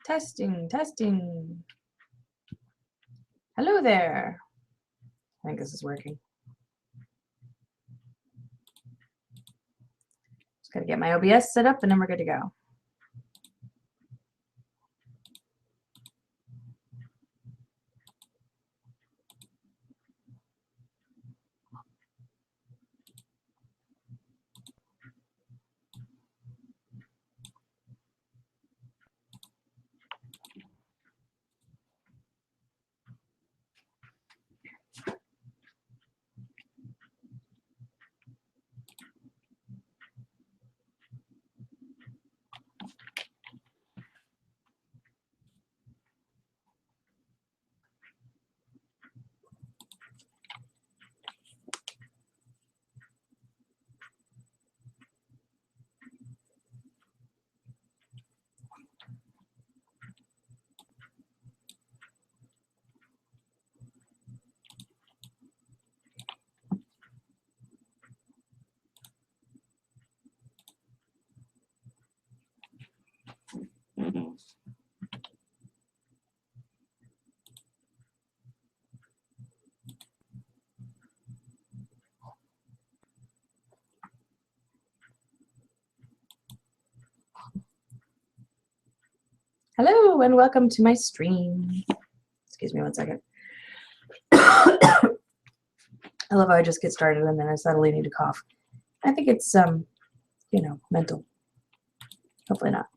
Testing, testing. Hello there. I think this is working. Just gotta get my OBS set up and then we're good to go. Hello and welcome to my stream. Excuse me one second. I love how I just get started and then I suddenly need to cough. I think it's mental. Hopefully not.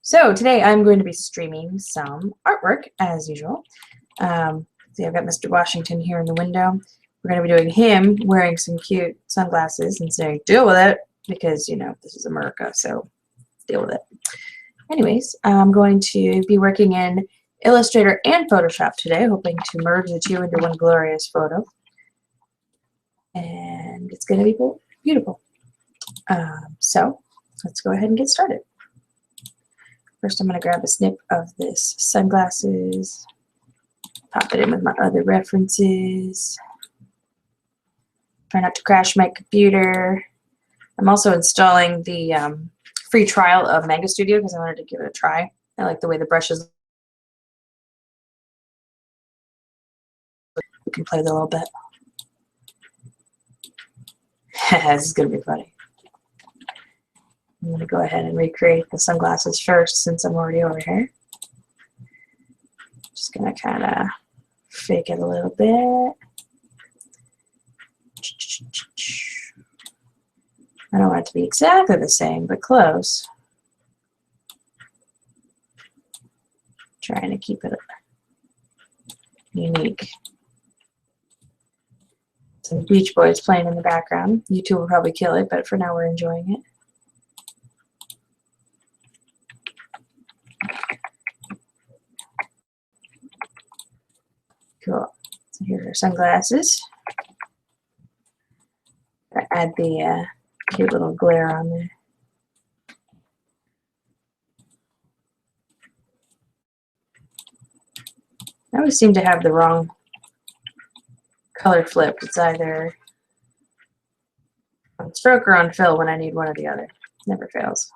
So today I'm going to be streaming some artwork as usual. See, I've got Mr. Washington here in the window. We're going to be doing him wearing some cute sunglasses and saying, deal with it, because, this is America, so deal with it. Anyways, I'm going to be working in Illustrator and Photoshop today, hoping to merge the two into one glorious photo. And it's going to be beautiful. So let's go ahead and get started. First, I'm going to grab a snip of this sunglasses, pop it in with my other references. Try not to crash my computer. I'm also installing the free trial of Manga Studio because I wanted to give it a try. I like the way the brushes. We can play with it a little bit. This is going to be funny. I'm going to go ahead and recreate the sunglasses first since I'm already over here. Just going to kind of fake it a little bit. I don't want it to be exactly the same, but close. Trying to keep it unique. Some Beach Boys playing in the background. YouTube will probably kill it, but for now we're enjoying it. Cool. So here's our sunglasses. Add the cute little glare on there. I always seem to have the wrong color flipped. It's either on stroke or on fill when I need one or the other. Never fails.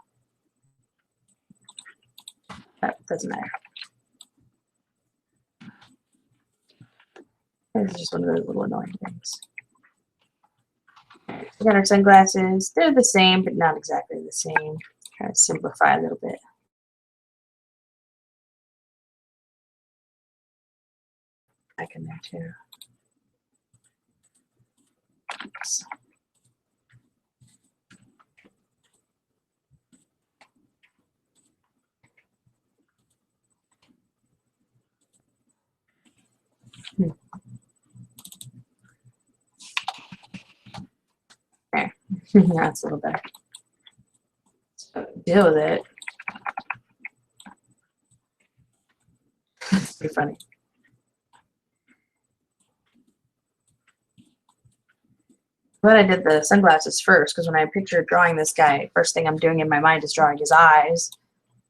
But doesn't matter. This is just one of those little annoying things. We got our sunglasses. They're the same, but not exactly the same. Try to simplify a little bit. Back in there too. Oops. There. That's a little better. So deal with it. It's pretty funny. But I did the sunglasses first because when I pictured drawing this guy, first thing I'm doing in my mind is drawing his eyes.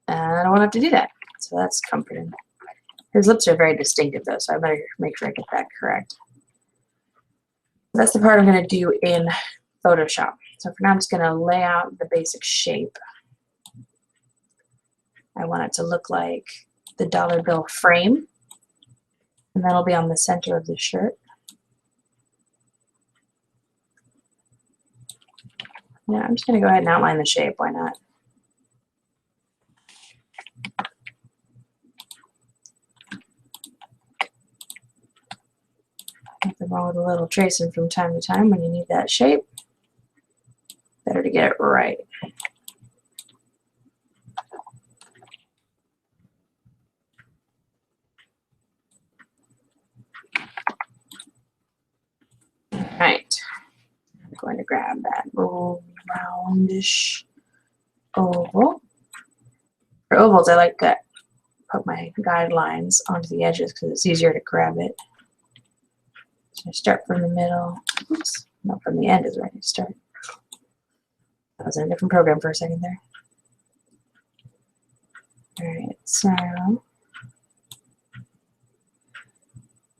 And I don't want to have to do that. So that's comforting. His lips are very distinctive though, so I better make sure I get that correct. That's the part I'm going to do in Photoshop. So for now I'm just going to lay out the basic shape. I want it to look like the dollar bill frame, and that'll be on the center of the shirt. Yeah, I'm just going to go ahead and outline the shape. Why not? Nothing wrong with a little tracing from time to time when you need that shape. Better to get it right. Right. I'm going to grab that little roundish oval. For ovals, I like to put my guidelines onto the edges because it's easier to grab it. So I start from the middle. Oops, no, from the end is where I need to start. I was in a different program for a second there. Alright, so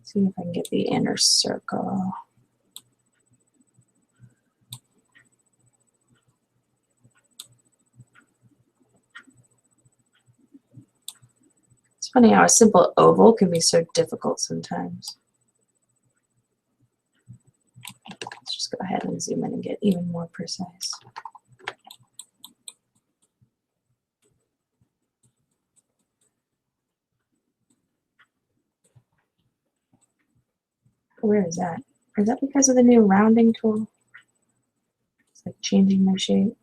see if I can get the inner circle. It's funny how a simple oval can be so difficult sometimes. Let's just go ahead and zoom in and get even more precise. Where is that? Is that because of the new rounding tool? It's like changing my shape.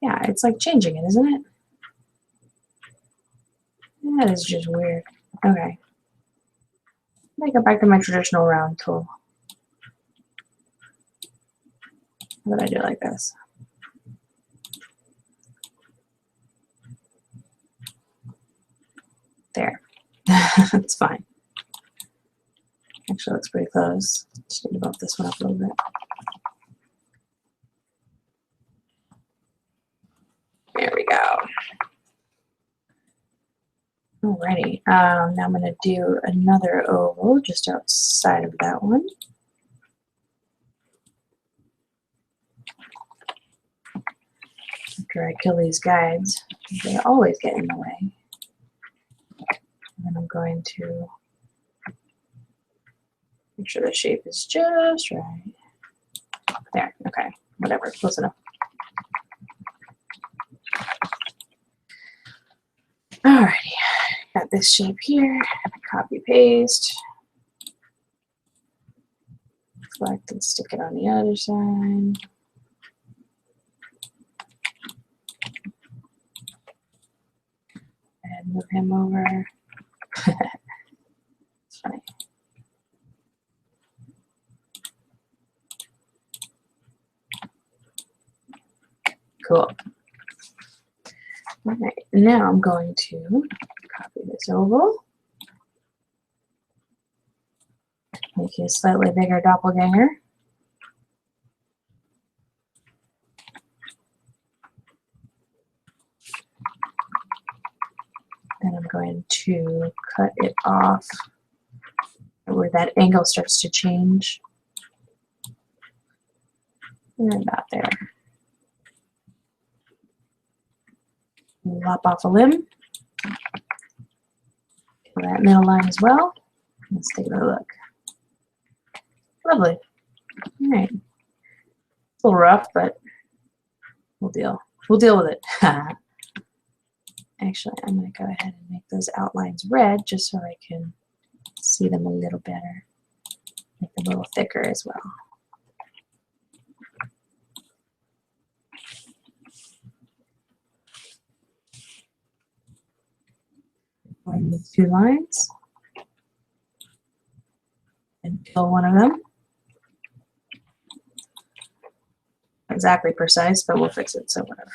Yeah, it's like changing it, isn't it? That is just weird. Okay. Let me go back to my traditional round tool. How would I do it like this? There. That's fine. Actually, looks pretty close. Just need to bump this one up a little bit. There we go. Alrighty. Now I'm going to do another oval just outside of that one. After I kill these guides, they always get in the way. And then I'm going to make sure the shape is just right. There. Okay. Whatever. Close enough. Alrighty. Got this shape here. Copy paste. Select and stick it on the other side. And move him over. It's funny. Cool. Alright, now I'm going to copy this oval. Make you a slightly bigger doppelganger. Then I'm going to cut it off where that angle starts to change. And about there. Lop off a limb. Kill that middle line as well. Let's take another look. Lovely. Alright. It's a little rough, but we'll deal. We'll deal with it. Actually, I'm going to go ahead and make those outlines red just so I can see them a little better. Make them a little thicker as well. Join the two lines and kill one of them. Not exactly precise, but we'll fix it, so whatever.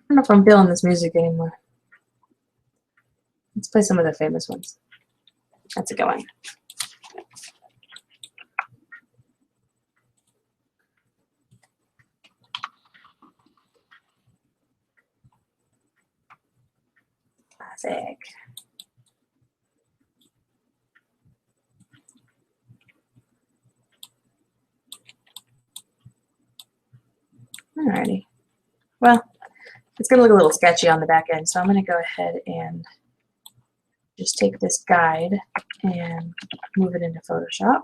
I don't know if I'm feeling this music anymore. Let's play some of the famous ones. That's a good one. Classic. Alrighty. Well, it's going to look a little sketchy on the back end, so I'm going to go ahead and just take this guide and move it into Photoshop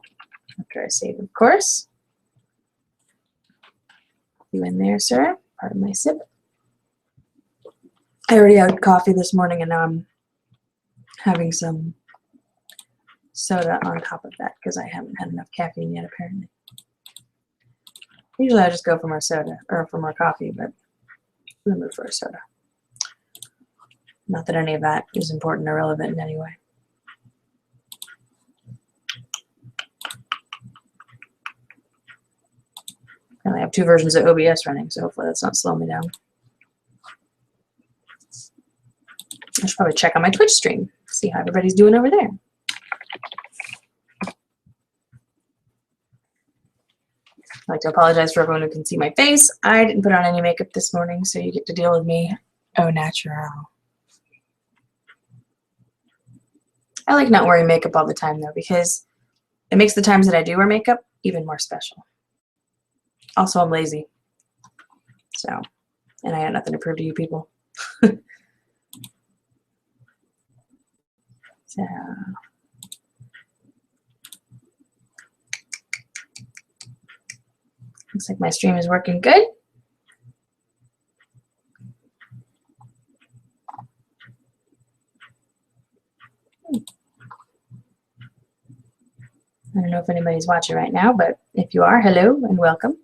after I save, of course. You in there, sir? Pardon my sip. I already had coffee this morning, and now I'm having some soda on top of that because I haven't had enough caffeine yet, apparently. Usually I just go for more soda, or for more coffee, but I'm going to move for a soda. Not that any of that is important or relevant in any way. I only have 2 versions of OBS running, so hopefully that's not slowing me down. I should probably check on my Twitch stream, see how everybody's doing over there. I'd like to apologize for everyone who can see my face. I didn't put on any makeup this morning, so you get to deal with me au natural. I like not wearing makeup all the time, though, because it makes the times that I do wear makeup even more special. Also, I'm lazy. So, and I got nothing to prove to you people. So, looks like my stream is working good. I don't know if anybody's watching right now, but if you are, hello and welcome.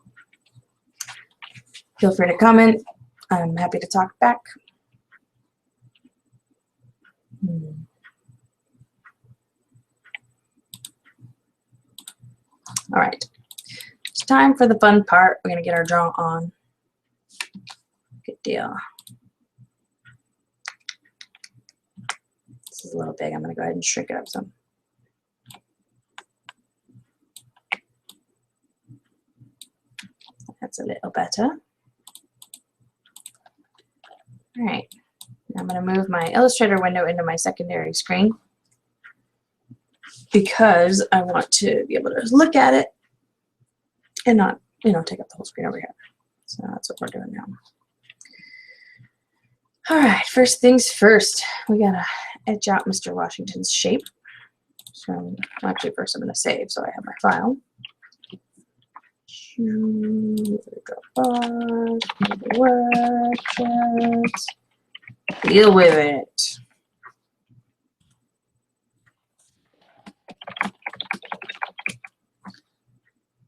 Feel free to comment. I'm happy to talk back. All right, it's time for the fun part. We're going to get our draw on. Good deal. This is a little big. I'm going to go ahead and shrink it up some. That's a little better. All right, now I'm going to move my Illustrator window into my secondary screen because I want to be able to look at it and not, take up the whole screen over here. So that's what we're doing now. All right, first things first, we got to etch out Mr. Washington's shape. So actually first I'm going to save so I have my file. Deal with it.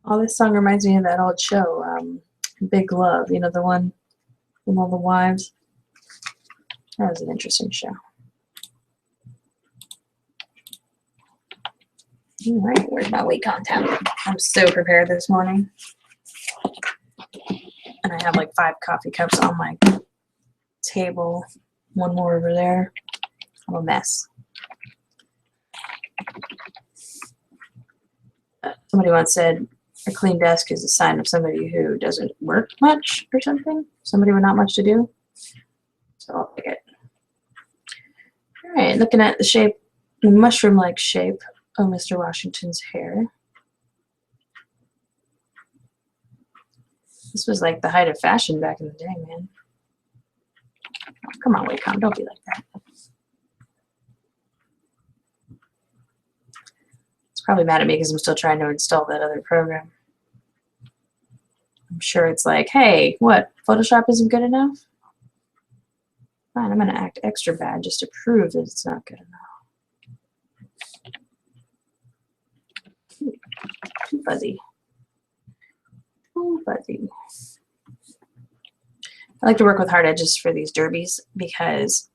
Oh, this song reminds me of that old show, Big Love. You know, the one with all the wives. That was an interesting show. All right, where's my Wacom tablet? I'm so prepared this morning. And I have like 5 coffee cups on my table. One more over there. I'm a mess. Somebody once said a clean desk is a sign of somebody who doesn't work much or something. Somebody with not much to do. So I'll pick it. All right, looking at the shape, the mushroom-like shape of Mr. Washington's hair. This was like the height of fashion back in the day, man. Oh, come on, Wacom, don't be like that. It's probably mad at me because I'm still trying to install that other program. I'm sure it's like, hey, what, Photoshop isn't good enough? Fine, I'm going to act extra bad just to prove that it's not good enough. Too fuzzy. Too fuzzy. I like to work with hard edges for these derbies because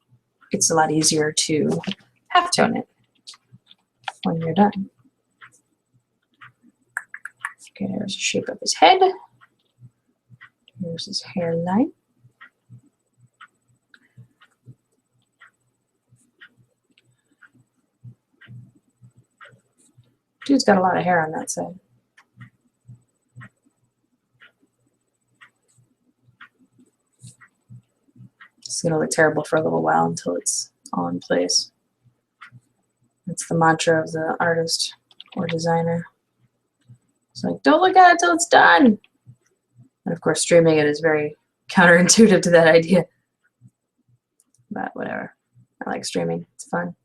it's a lot easier to halftone it when you're done. Okay, there's the shape of his head. Here's his hairline. Dude's got a lot of hair on that side. It's going to look terrible for a little while until it's all in place. That's the mantra of the artist or designer. It's like, don't look at it till it's done. And of course, streaming it is very counterintuitive to that idea. But whatever. I like streaming. It's fun.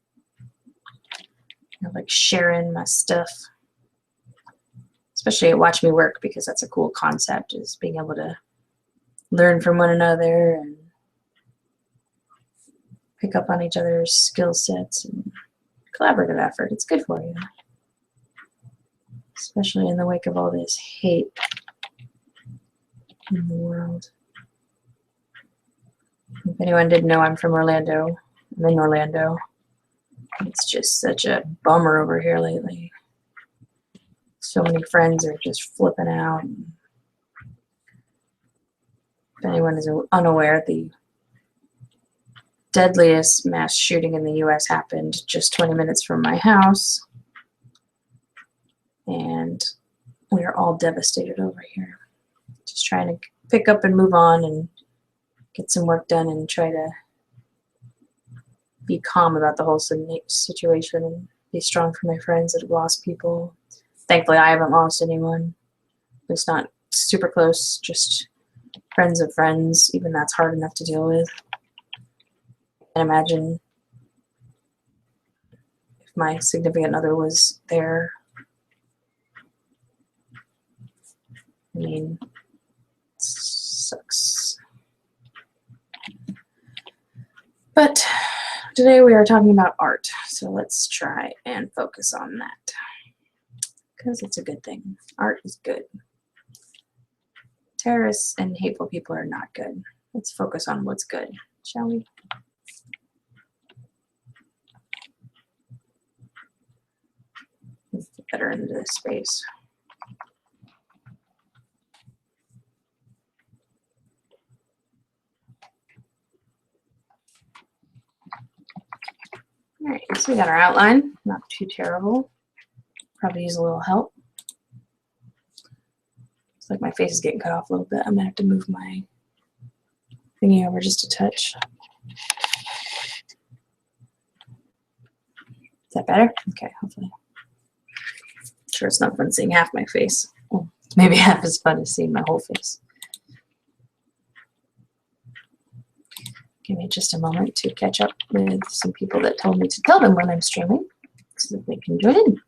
I like sharing my stuff. Especially at Watch Me Work, because that's a cool concept, is being able to learn from one another and pick up on each other's skill sets and collaborative effort. It's good for you. Especially in the wake of all this hate in the world. If anyone didn't know, I'm from Orlando. I'm in Orlando. It's just such a bummer over here lately. So many friends are just flipping out. If anyone is unaware, the deadliest mass shooting in the U.S. happened just 20 minutes from my house. And we are all devastated over here. Just trying to pick up and move on and get some work done and try to be calm about the whole situation and be strong for my friends that have lost people. Thankfully, I haven't lost anyone. It's not super close, just friends of friends. Even that's hard enough to deal with. I can imagine if my significant other was there. I mean, it sucks. But today we are talking about art, so let's try and focus on that. Because it's a good thing. Art is good. Terrorists and hateful people are not good. Let's focus on what's good, shall we? Let's get better into this space. All right, so we got our outline. Not too terrible. Probably use a little help. It's like my face is getting cut off a little bit. I'm gonna have to move my thingy over just a touch. Is that better? Okay, hopefully. I'm sure it's not fun seeing half my face. Well, maybe half as fun as seeing my whole face. Give me just a moment to catch up with some people that told me to tell them when I'm streaming so that they can join in.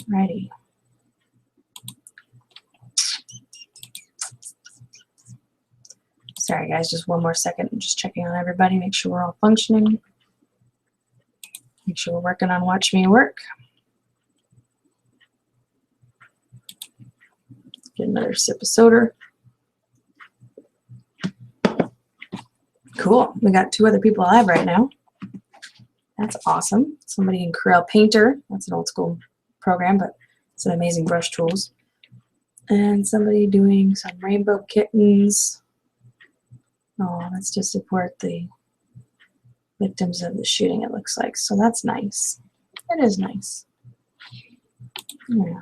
Righty. Sorry guys, just one more second. I'm just checking on everybody, make sure we're all functioning. Make sure we're working on Watch Me Work. Get another sip of soda. Cool, we got 2 other people live right now. That's awesome. Somebody in Corel Painter, that's an old school program, but it's an amazing brush tools. And somebody doing some rainbow kittens. Oh, that's to support the victims of the shooting, it looks like. So that's nice. It is nice. Yeah.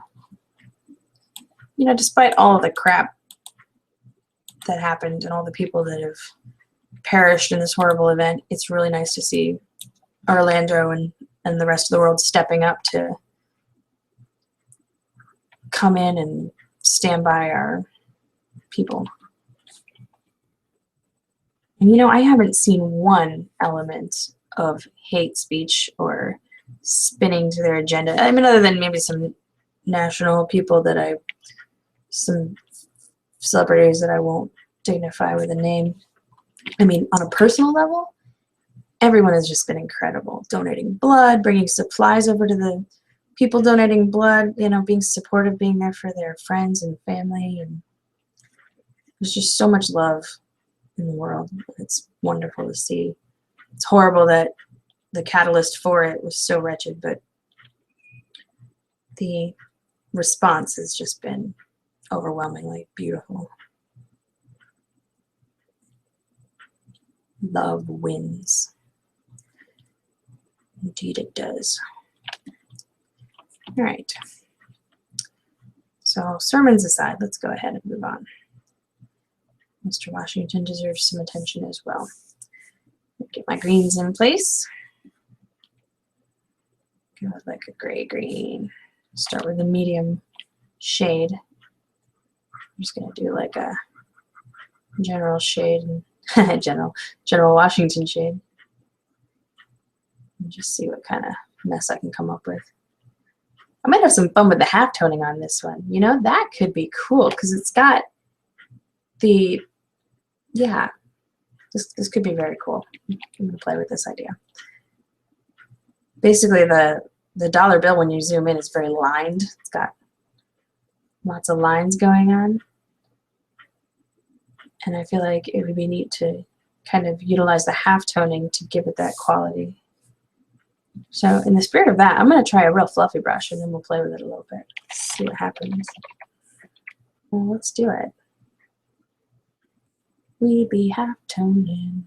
You know, despite all of the crap that happened and all the people that have perished in this horrible event, it's really nice to see Orlando and the rest of the world stepping up to come in and stand by our people. And you know, I haven't seen one element of hate speech or spinning to their agenda. I mean, other than maybe some national people that some celebrities that I won't dignify with a name. I mean, on a personal level, everyone has just been incredible. Donating blood, bringing supplies over to the people donating blood, you know, being supportive, being there for their friends and family. And there's just so much love in the world. It's wonderful to see. It's horrible that the catalyst for it was so wretched, but the response has just been overwhelmingly beautiful. Love wins. Indeed it does. All right. So sermons aside, let's go ahead and move on. Mr. Washington deserves some attention as well. Get my greens in place. Go with like a gray green. Start with a medium shade. I'm just gonna do like a general shade and general Washington shade. And just see what kind of mess I can come up with. I might have some fun with the half toning on this one. You know, that could be cool because it's got the, yeah, this could be very cool. I'm gonna play with this idea. Basically, the dollar bill, when you zoom in, is very lined. It's got lots of lines going on. And I feel like it would be neat to kind of utilize the half toning to give it that quality. So in the spirit of that, I'm going to try a real fluffy brush and then we'll play with it a little bit. See what happens. Well, let's do it. We be half toning.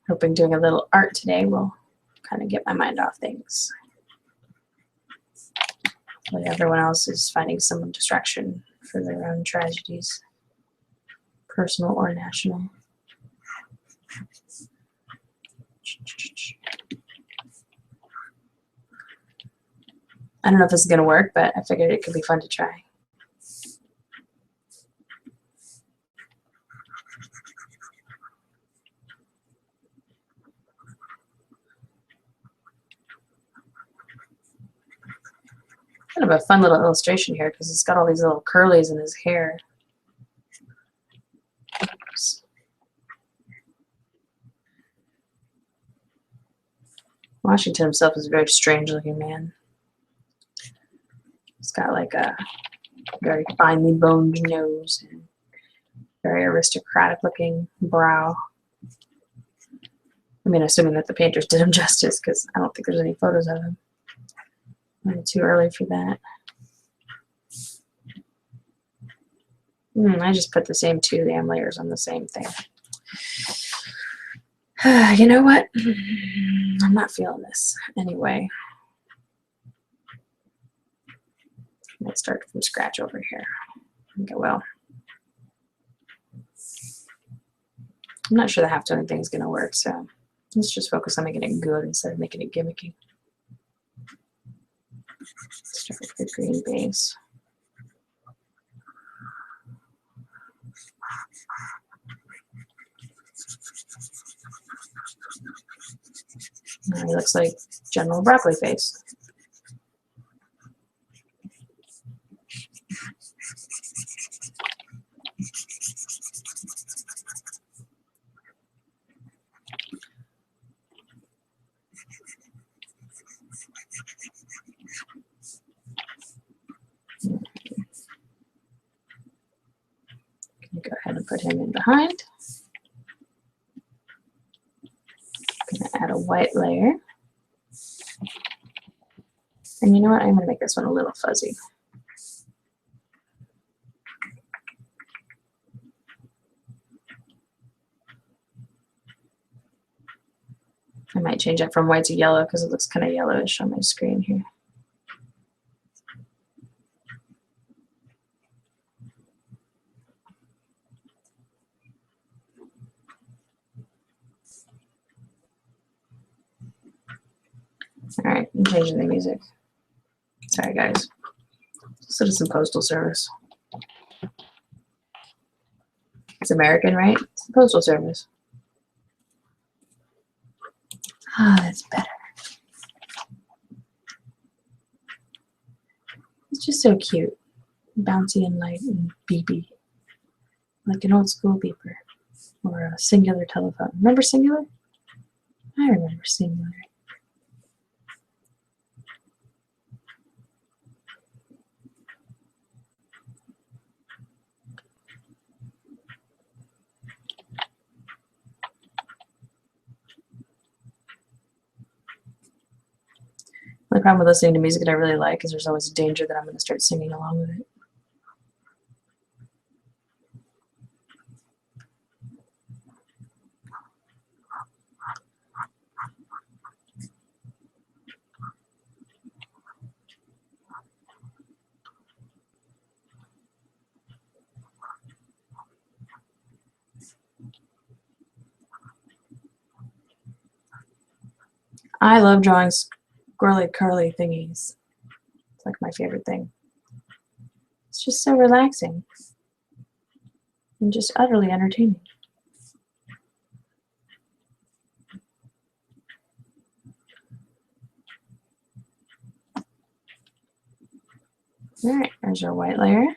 Hoping doing a little art today will kind of get my mind off things. While everyone else is finding some distraction for their own tragedies, personal or national. I don't know if this is going to work, but I figured it could be fun to try. Kind of a fun little illustration here because it's got all these little curlies in his hair. Oops. Washington himself is a very strange looking man. He's got like a very finely boned nose and very aristocratic looking brow. I mean, assuming that the painters did him justice because I don't think there's any photos of him. Maybe too early for that. I just put the same two damn layers on the same thing. You know what? I'm not feeling this anyway. Let's start from scratch over here. Okay, well, I'm not sure the half toning thing is going to work, so let's just focus on making it good instead of making it gimmicky. Start with the green base. Now he looks like General Broccoli Face. Go ahead and put him in behind. Gonna add a white layer. And you know what? I'm gonna make this one a little fuzzy. I might change it from white to yellow because it looks kind of yellowish on my screen here. All right, I'm changing the music. Sorry, guys. Citizen Postal Service. It's American, right? It's the Postal Service. Ah, that's better. It's just so cute. Bouncy and light and beepy. Like an old school beeper. Or a Singular telephone. Remember Singular? I remember Singular. The problem with listening to music that I really like is there's always a danger that I'm going to start singing along with it. I love drawing squirrely curly thingies. It's like my favorite thing. It's just so relaxing and just utterly entertaining. Alright, there's our white layer.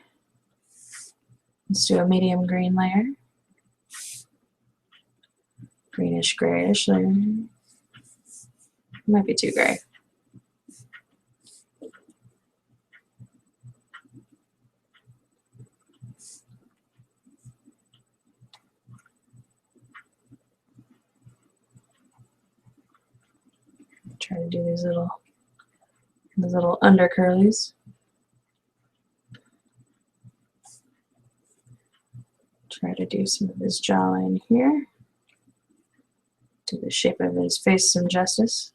Let's do a medium green layer. Greenish grayish layer. Might be too gray. Try to do these little under curlies. Try to do some of his jawline here. Do the shape of his face some justice.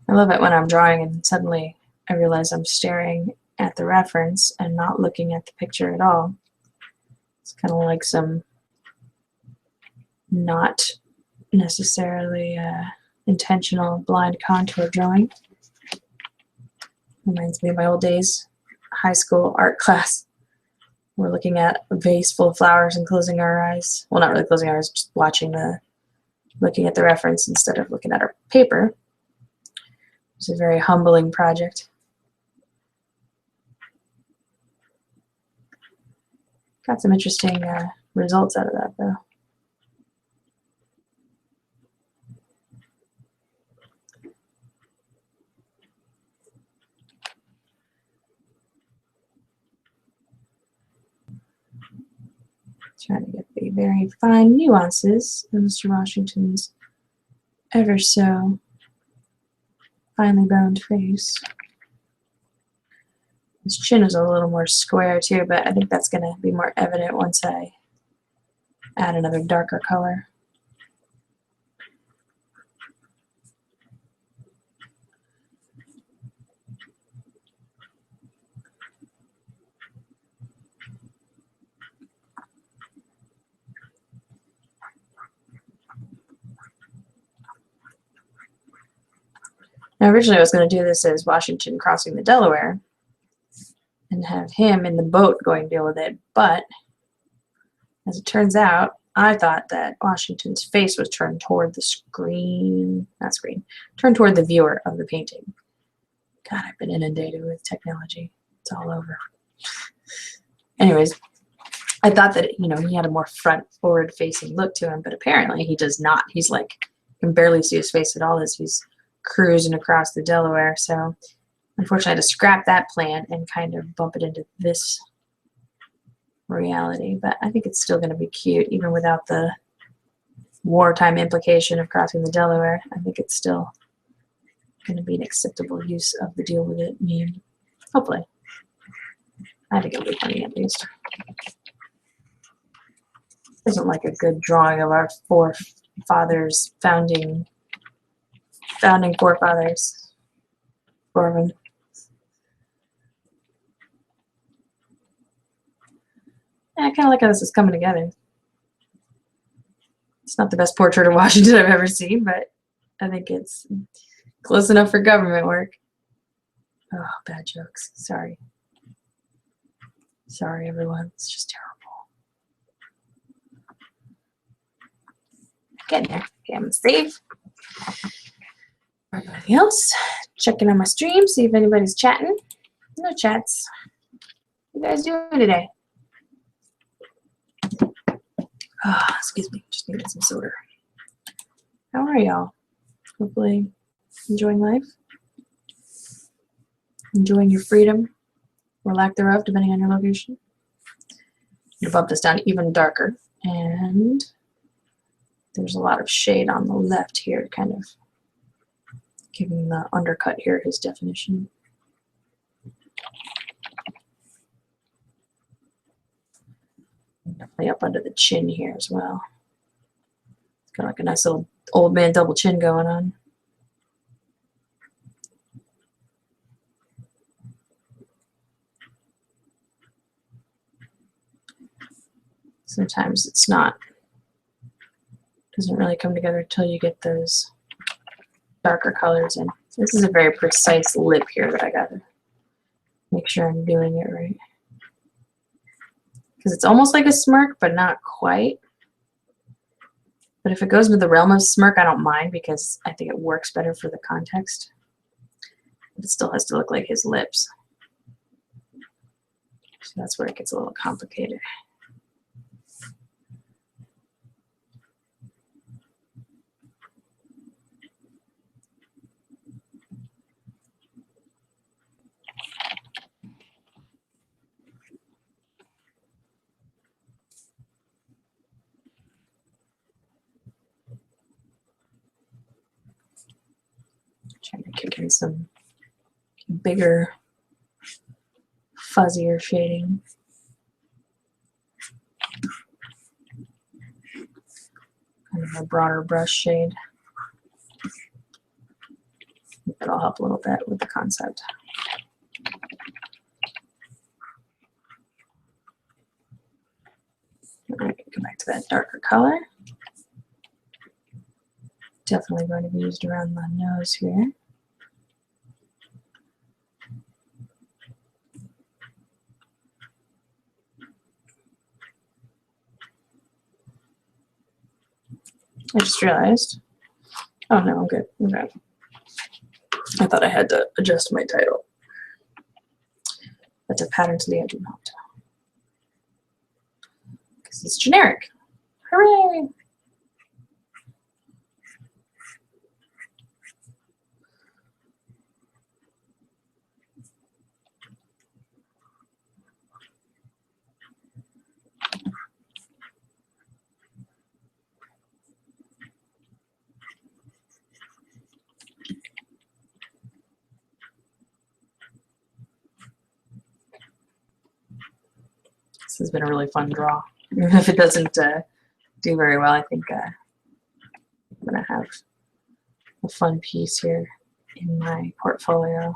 I love it when I'm drawing and suddenly I realize I'm staring at the reference and not looking at the picture at all. It's kind of like some not necessarily intentional blind contour drawing. Reminds me of my old days, high school art class. We're looking at a vase full of flowers and closing our eyes. Well, not really closing our eyes, just looking at the reference instead of looking at our paper. It's a very humbling project. Got some interesting results out of that, though. Trying to get the very fine nuances of Mr. Washington's ever so finely boned face. His chin is a little more square too, but I think that's going to be more evident once I add another darker color. Now, originally I was going to do this as Washington crossing the Delaware and have him in the boat going to deal with it, but as it turns out, I thought that Washington's face was turned toward the turned toward the viewer of the painting. God, I've been inundated with technology. It's all over. Anyways, I thought that, he had a more front-forward facing look to him, but apparently he does not. He's like, you can barely see his face at all as he's cruising across the Delaware. So unfortunately I had to scrap that plan and kind of bump it into this reality, but I think it's still going to be cute even without the wartime implication of crossing the Delaware. I think it's still going to be an acceptable use of the deal with it meme. Hopefully. I think it'll be funny at least. Isn't like a good drawing of our forefathers, founding forefathers. Foreman. I kind of like how this is coming together. It's not the best portrait of Washington I've ever seen, but I think it's close enough for government work. Oh, bad jokes. Sorry. Sorry, everyone. It's just terrible. Getting there. Okay, I'm going to save. Everybody else, checking on my stream, see if anybody's chatting. No chats. What are you guys doing today? Oh, excuse me, just needed some soda. How are y'all? Hopefully enjoying life? Enjoying your freedom or lack thereof, depending on your location. You bump this down even darker, and there's a lot of shade on the left here, kind of giving the undercut here his definition. Definitely up under the chin here as well. It's got like a nice little old man double chin going on. Sometimes it's not, doesn't really come together until you get those darker colors in. So this is a very precise lip here that I gotta make sure I'm doing it right. Because it's almost like a smirk, but not quite. But if it goes into the realm of smirk, I don't mind because I think it works better for the context. But it still has to look like his lips. So that's where it gets a little complicated. Trying to kick in some bigger, fuzzier shading. Kind of a broader brush shade. That'll help a little bit with the concept. All right, go back to that darker color. Definitely going to be used around the nose here. I just realized, oh no, I'm good. Okay. I thought I had to adjust my title. That's a pattern to the I do not. Because it's generic. Hooray! This has been a really fun draw. Even if it doesn't do very well, I think I'm going to have a fun piece here in my portfolio.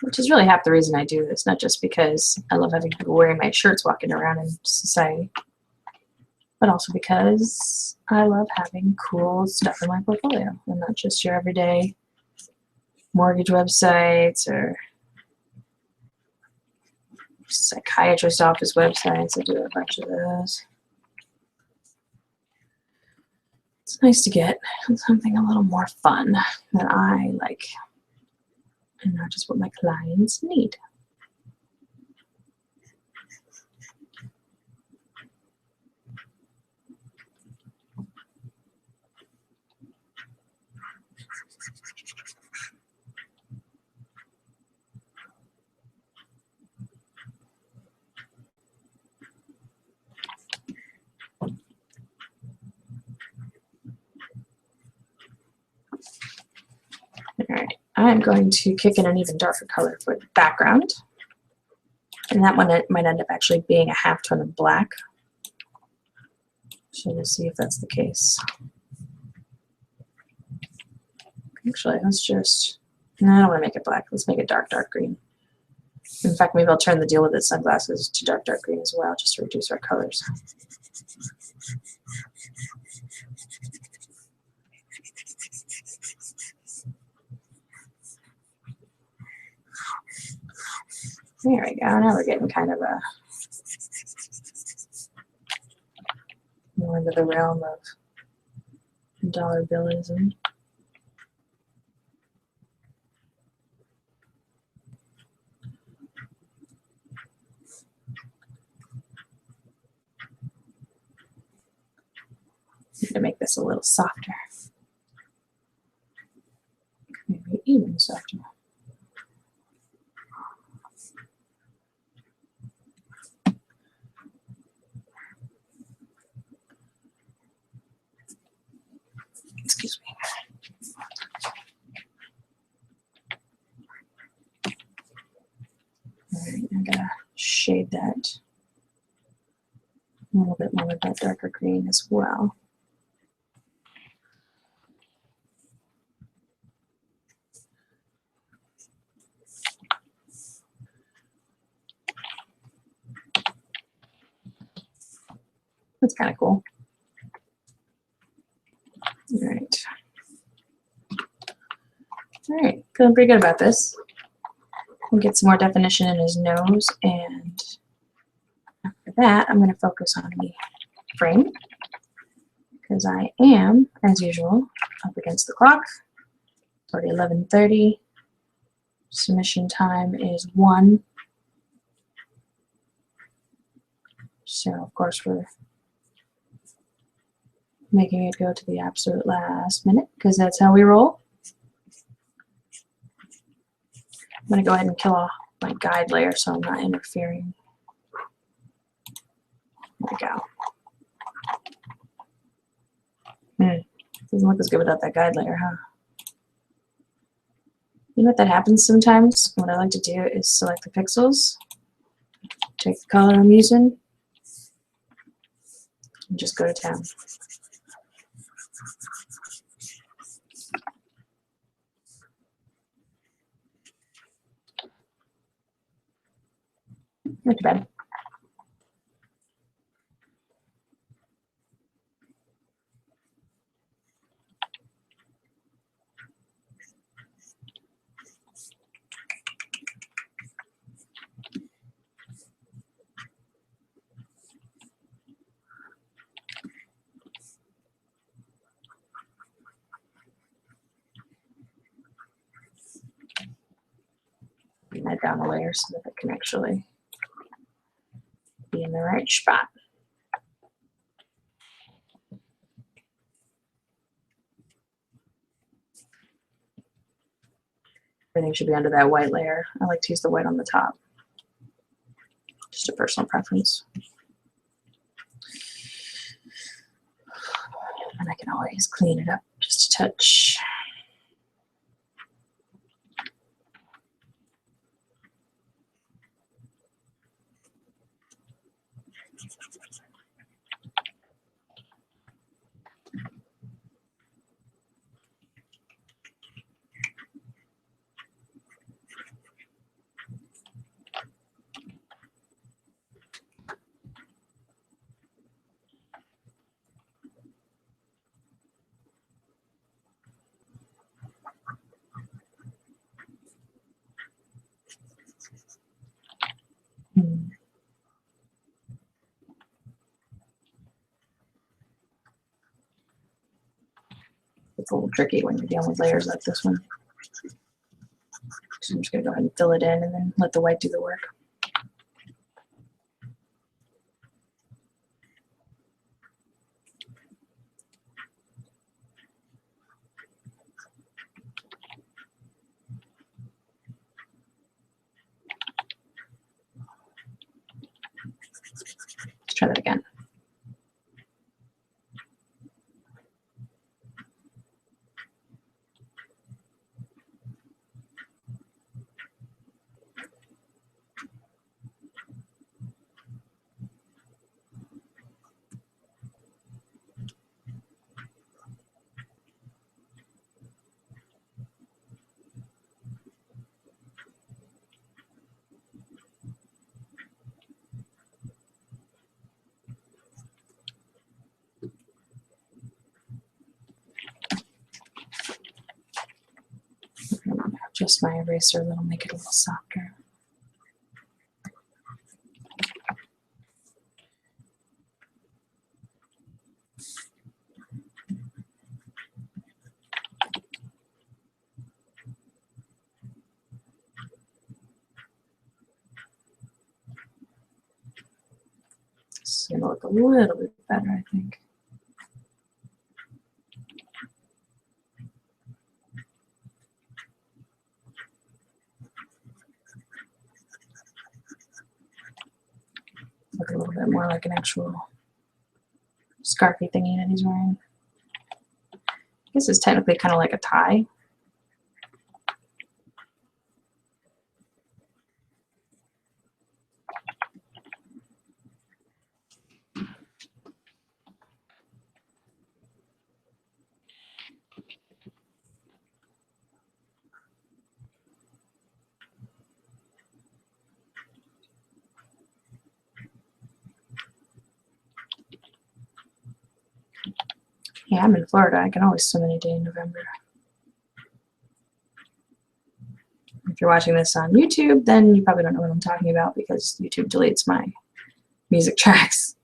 Which is really half the reason I do this, not just because I love having people wearing my shirts walking around in society, but also because I love having cool stuff in my portfolio and not just your everyday mortgage websites or psychiatrist office websites. I do a bunch of those. It's nice to get something a little more fun that I like and not just what my clients need. Alright, I'm going to kick in an even darker color for the background. And that one might end up actually being a half tone of black. So we'll see if that's the case. Actually, let's just, no, I don't want to make it black. Let's make it dark, dark green. In fact, maybe I'll turn the deal with the sunglasses to dark, dark green as well, just to reduce our colors. There we go. Now we're getting kind of a more into the realm of dollar billism. To make this a little softer. Maybe even softer. fade that a little bit more with that darker green as well. That's kind of cool. All right. All right, feeling pretty good about this. We'll get some more definition in his nose, and after that, I'm going to focus on the frame because I am, as usual, up against the clock. It's already 11:30. Submission time is 1. So, of course, we're making it go to the absolute last minute because that's how we roll. I'm going to go ahead and kill off my guide layer so I'm not interfering. There we go. Doesn't look as good without that guide layer, huh? You know what that happens sometimes? What I like to do is select the pixels, take the color I'm using, and just go to town. Not too bad. Bring that down a layer so that it can actually be in the right spot. Everything should be under that white layer. I like to use the white on the top. Just a personal preference. And I can always clean it up just a touch. It's a little tricky when you're dealing with layers like this one. So I'm just going to go ahead and fill it in and then let the white do the work. Let's try that again. Just my eraser, that'll make it a little softer. It's going to look a little bit better, I think. Look a little bit more like an actual scarfy thingy that he's wearing. I guess it's technically kind of like a tie. Yeah, I'm in Florida. I can always swim any day in November. If you're watching this on YouTube, then you probably don't know what I'm talking about because YouTube deletes my music tracks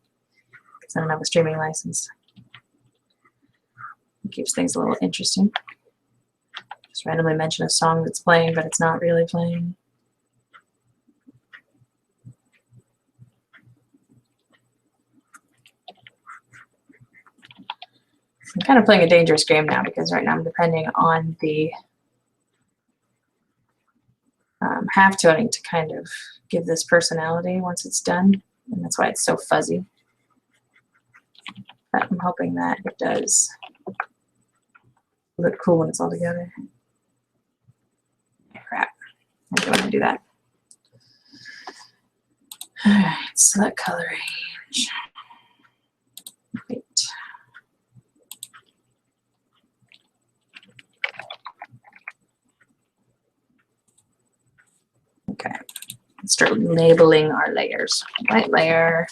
because I don't have a streaming license. It keeps things a little interesting. Just randomly mention a song that's playing, but it's not really playing. I'm kind of playing a dangerous game now because right now I'm depending on the half toning to kind of give this personality once it's done, and that's why it's so fuzzy. But I'm hoping that it does look cool when it's all together. Crap, I don't want to do that. Alright, select color range. Wait. Okay, let's start labeling our layers. White layer.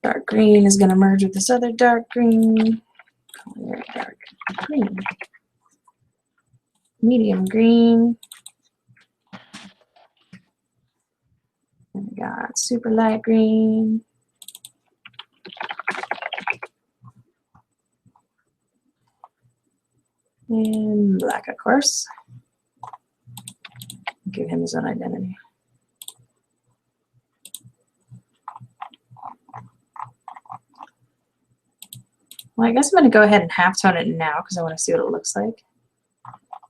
Dark green is going to merge with this other dark green. Color dark green. Medium green. And we got super light green. And black, of course. Give him his own identity. Well, I guess I'm going to go ahead and halftone it now because I want to see what it looks like.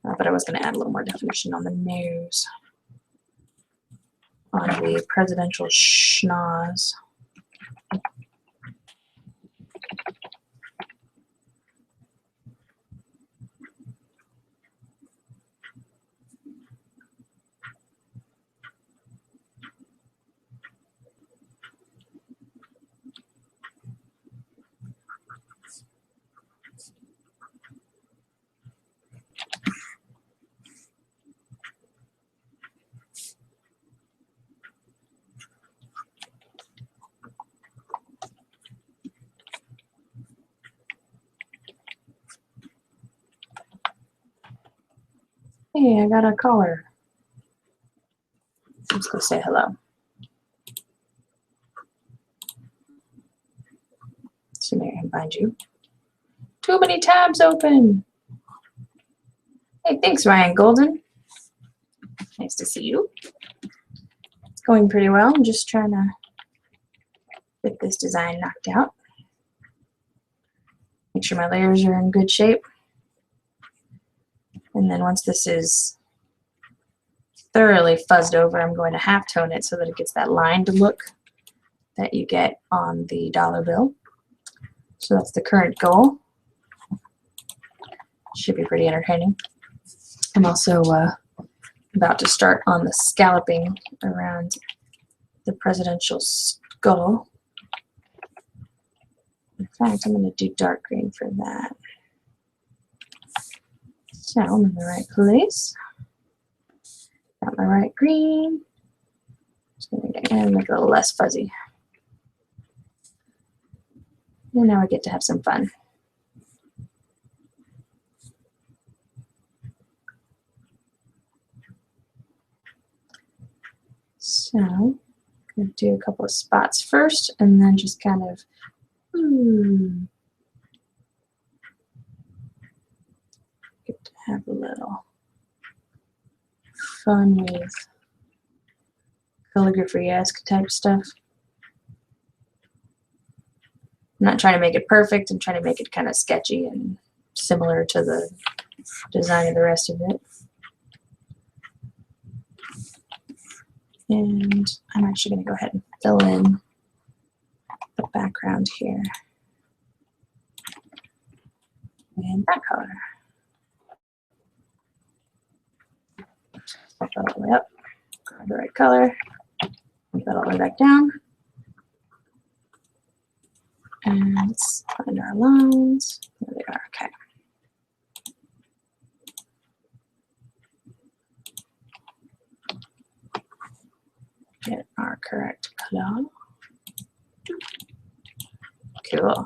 But I was going to add a little more definition on the nose. On the presidential schnoz. Hey, I got a caller. Let's go say hello. See if I can find you. Too many tabs open. Hey, thanks, Ryan Golden. Nice to see you. It's going pretty well. I'm just trying to get this design knocked out. Make sure my layers are in good shape. And then once this is thoroughly fuzzed over, I'm going to halftone it so that it gets that lined look that you get on the dollar bill. So that's the current goal. Should be pretty entertaining. I'm also about to start on the scalloping around the presidential skull. In fact, I'm going to do dark green for that. So I'm in the right place. Got my right green. Just going to make it a little less fuzzy. And now we get to have some fun. So I'm going to do a couple of spots first and then just kind of get to have a little fun with calligraphy-esque type stuff. I'm not trying to make it perfect. I'm trying to make it kind of sketchy and similar to the design of the rest of it. And I'm actually going to go ahead and fill in the background here. And that color. Put that all the way up. Grab the right color. Put that all the way back down. And let's find our lines. There they are. Okay. Get our correct color. Cool.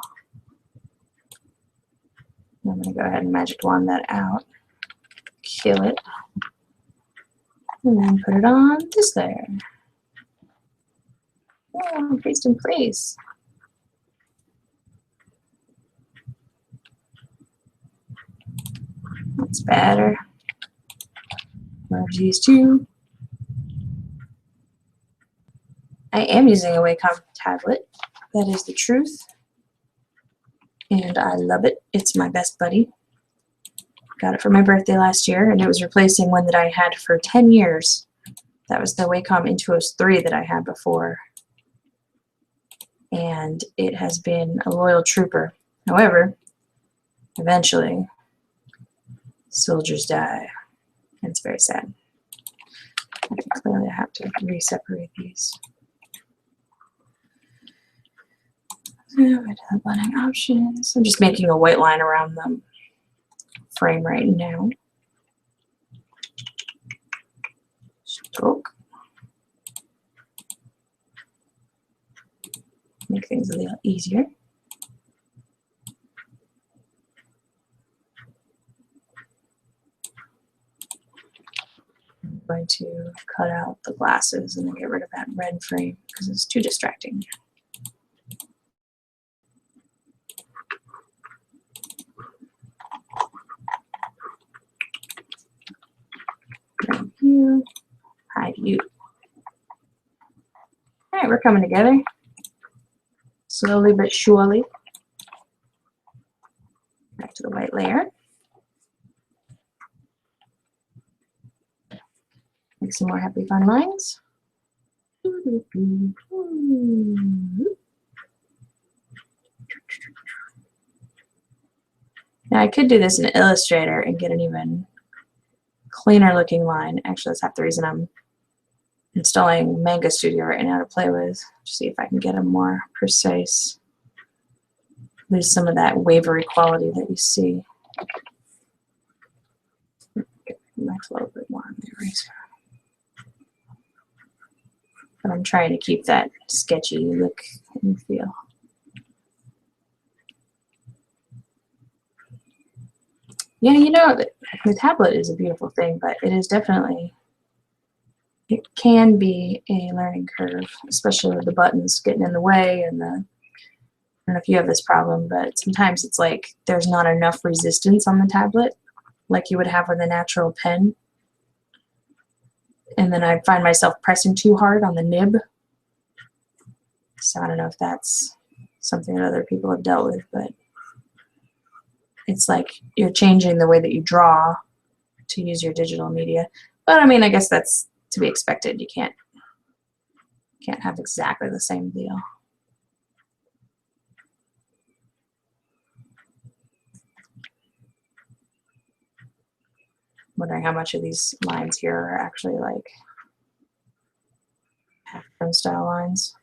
I'm going to go ahead and magic wand that out. Kill it. And then put it on this layer. Oh, paste in place. That's better. Merge these two. I am using a Wacom tablet. That is the truth. And I love it. It's my best buddy. Got it for my birthday last year, and it was replacing one that I had for 10 years. That was the Wacom Intuos 3 that I had before. And it has been a loyal trooper. However, eventually, soldiers die. And it's very sad. Clearly I have to re-separate these. Go to the blending options. I'm just making a white line around the frame right now. Stroke. Make things a little easier. I'm going to cut out the glasses and then get rid of that red frame because it's too distracting. Grab you, hide you. All right, we're coming together. Slowly but surely. Back to the white layer. Make some more happy fun lines. Now I could do this in Illustrator and get an even cleaner looking line. Actually, that's half the reason I'm installing Manga Studio right now to play with. To see if I can get a more precise, lose some of that wavery quality that you see. Get my flow a bit more on the eraser. But I'm trying to keep that sketchy look and feel. Yeah, you know, the tablet is a beautiful thing, but it is definitely, it can be a learning curve, especially with the buttons getting in the way and the, I don't know if you have this problem, but sometimes it's like there's not enough resistance on the tablet like you would have with a natural pen. And then I find myself pressing too hard on the nib. So I don't know if that's something that other people have dealt with, but it's like you're changing the way that you draw to use your digital media. But I mean, I guess that's to be expected. You can't have exactly the same deal. Wondering how much of these lines here are actually like half-tone style lines.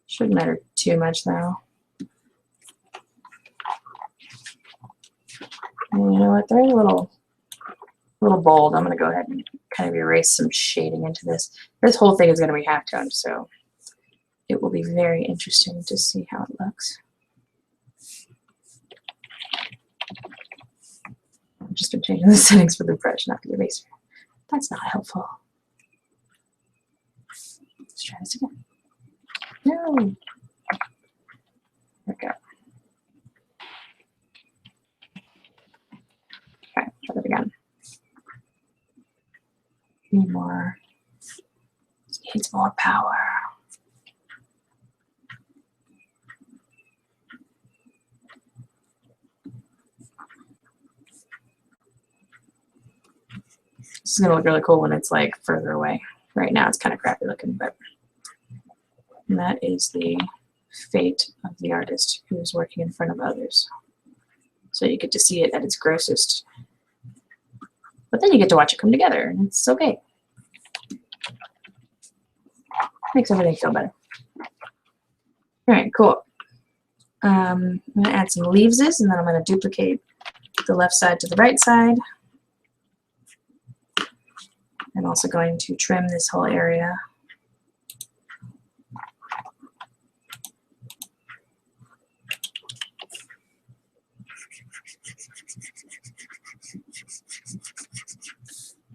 Shouldn't matter too much though. And you know what? They're a little bold. I'm going to go ahead and kind of erase some shading into this. This whole thing is going to be half-toned, so it will be very interesting to see how it looks. I'm just going to change the settings for the brush, not the eraser. That's not helpful. Let's try this again. No. There we go. Okay, try that again. Need more. Needs more power. This is gonna look really cool when it's like further away. Right now it's kind of crappy looking, but that is the fate of the artist who is working in front of others. So you get to see it at its grossest. But then you get to watch it come together, and it's okay. Makes everything feel better. All right, cool. I'm going to add some leaveses, and then I'm going to duplicate the left side to the right side. I'm also going to trim this whole area.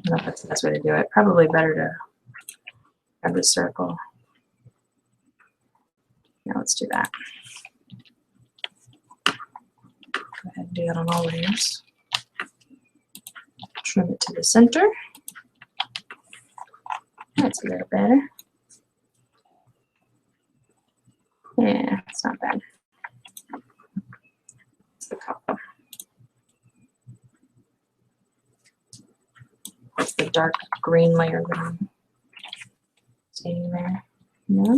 don't know if that's the best way to do it. Probably better to grab the circle. Now let's do that. Go ahead and do that on all layers. Trim it to the center. That's a little better. Yeah, it's not bad. It's the copper. That's the dark green layer that I'm staying there. Yeah.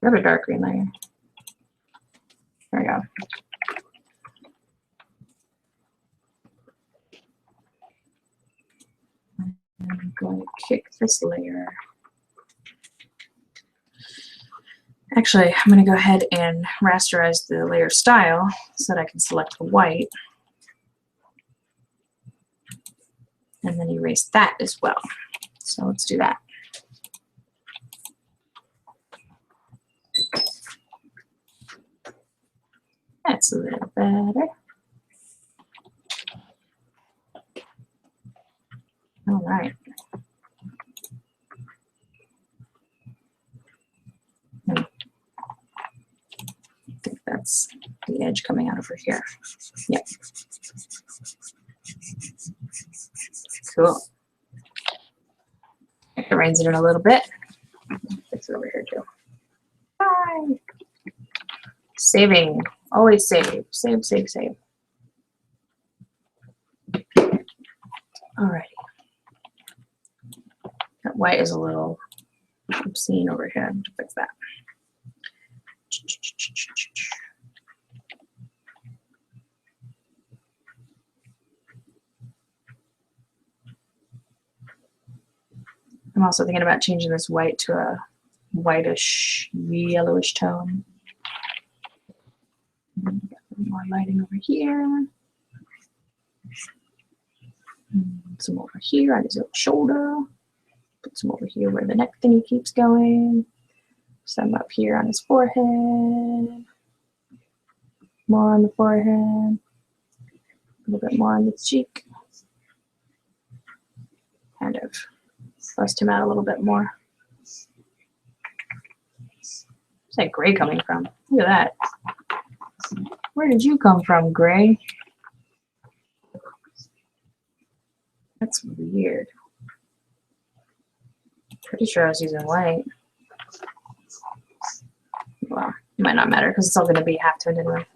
Grab a dark green layer. There we go. I'm going to kick this layer. Actually, I'm going to go ahead and rasterize the layer style so that I can select the white. And then erase that as well. So let's do that. That's a little better. All right. I think that's the edge coming out over here. Yep. Cool. I can arrange it in a little bit. Fix it over here too. Bye. Saving. Always save. Save, save, save. Alrighty. That white is a little obscene over here. I have to fix that. I'm also thinking about changing this white to a whitish, yellowish tone. Got a little more lighting over here. Some over here on his little shoulder. Put some over here where the neck thingy keeps going. Some up here on his forehead. More on the forehead. A little bit more on the cheek. Kind of bust him out a little bit more. Where's that gray coming from? Look at that. Where did you come from, gray? That's weird. Pretty sure I was using white. Well, it might not matter because it's all going to be half-toned anyway.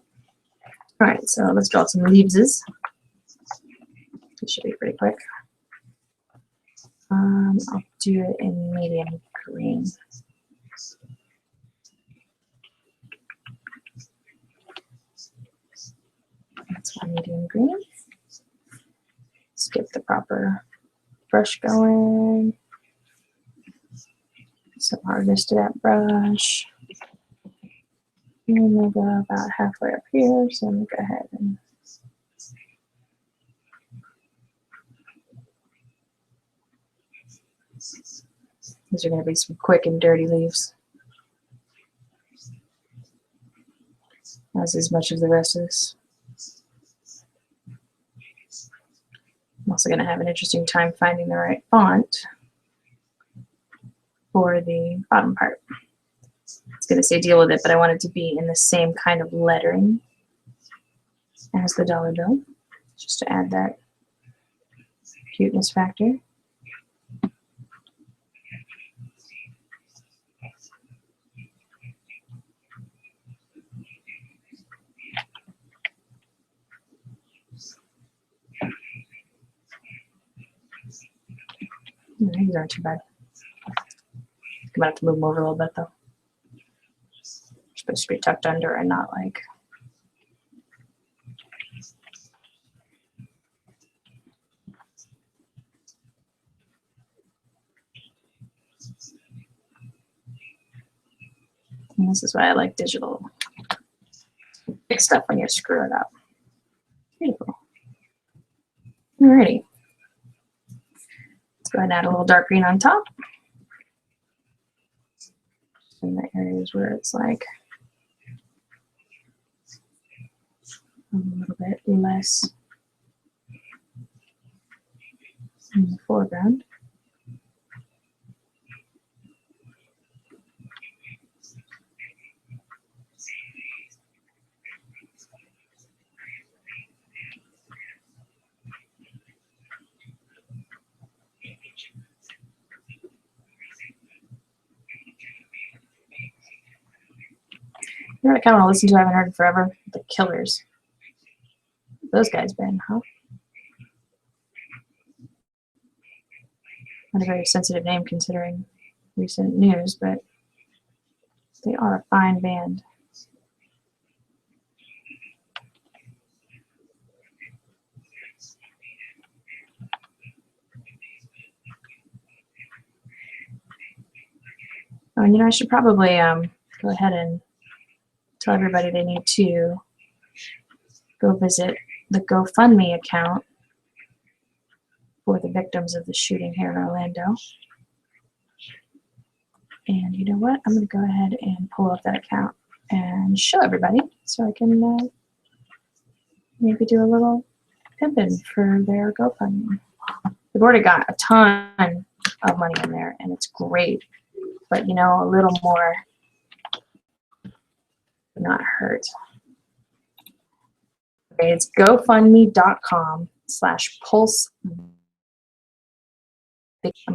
Alright, so let's draw some leaves. It should be pretty quick. I'll do it in medium green. That's my medium green. Let's get the proper brush going. Some hardness to that brush. And we'll go about halfway up here, so I'm going to go ahead and these are going to be some quick and dirty leaves, as is much of the rest of this. I'm also going to have an interesting time finding the right font for the bottom part. It's going to say deal with it, but I want it to be in the same kind of lettering as the dollar bill, just to add that cuteness factor. These aren't too bad. I'm going to have to move them over a little bit though. They're supposed to be tucked under and not like. And this is why I like digital. Fix stuff when you're screwing up. Beautiful. Alrighty. Let's go ahead and add a little dark green on top. In the areas where it's like a little bit less in the foreground. You know what I kind of want to listen to? I haven't heard in forever. The Killers. Those guys been, huh? Not a very sensitive name considering recent news, but they are a fine band. Oh, and you know, I should probably go ahead and tell everybody they need to go visit the GoFundMe account for the victims of the shooting here in Orlando. And you know what? I'm going to go ahead and pull up that account and show everybody so I can maybe do a little pimping for their GoFundMe. They've already got a ton of money in there, and it's great. But, you know, a little more would not hurt. Okay, it's gofundme.com/pulse. I'm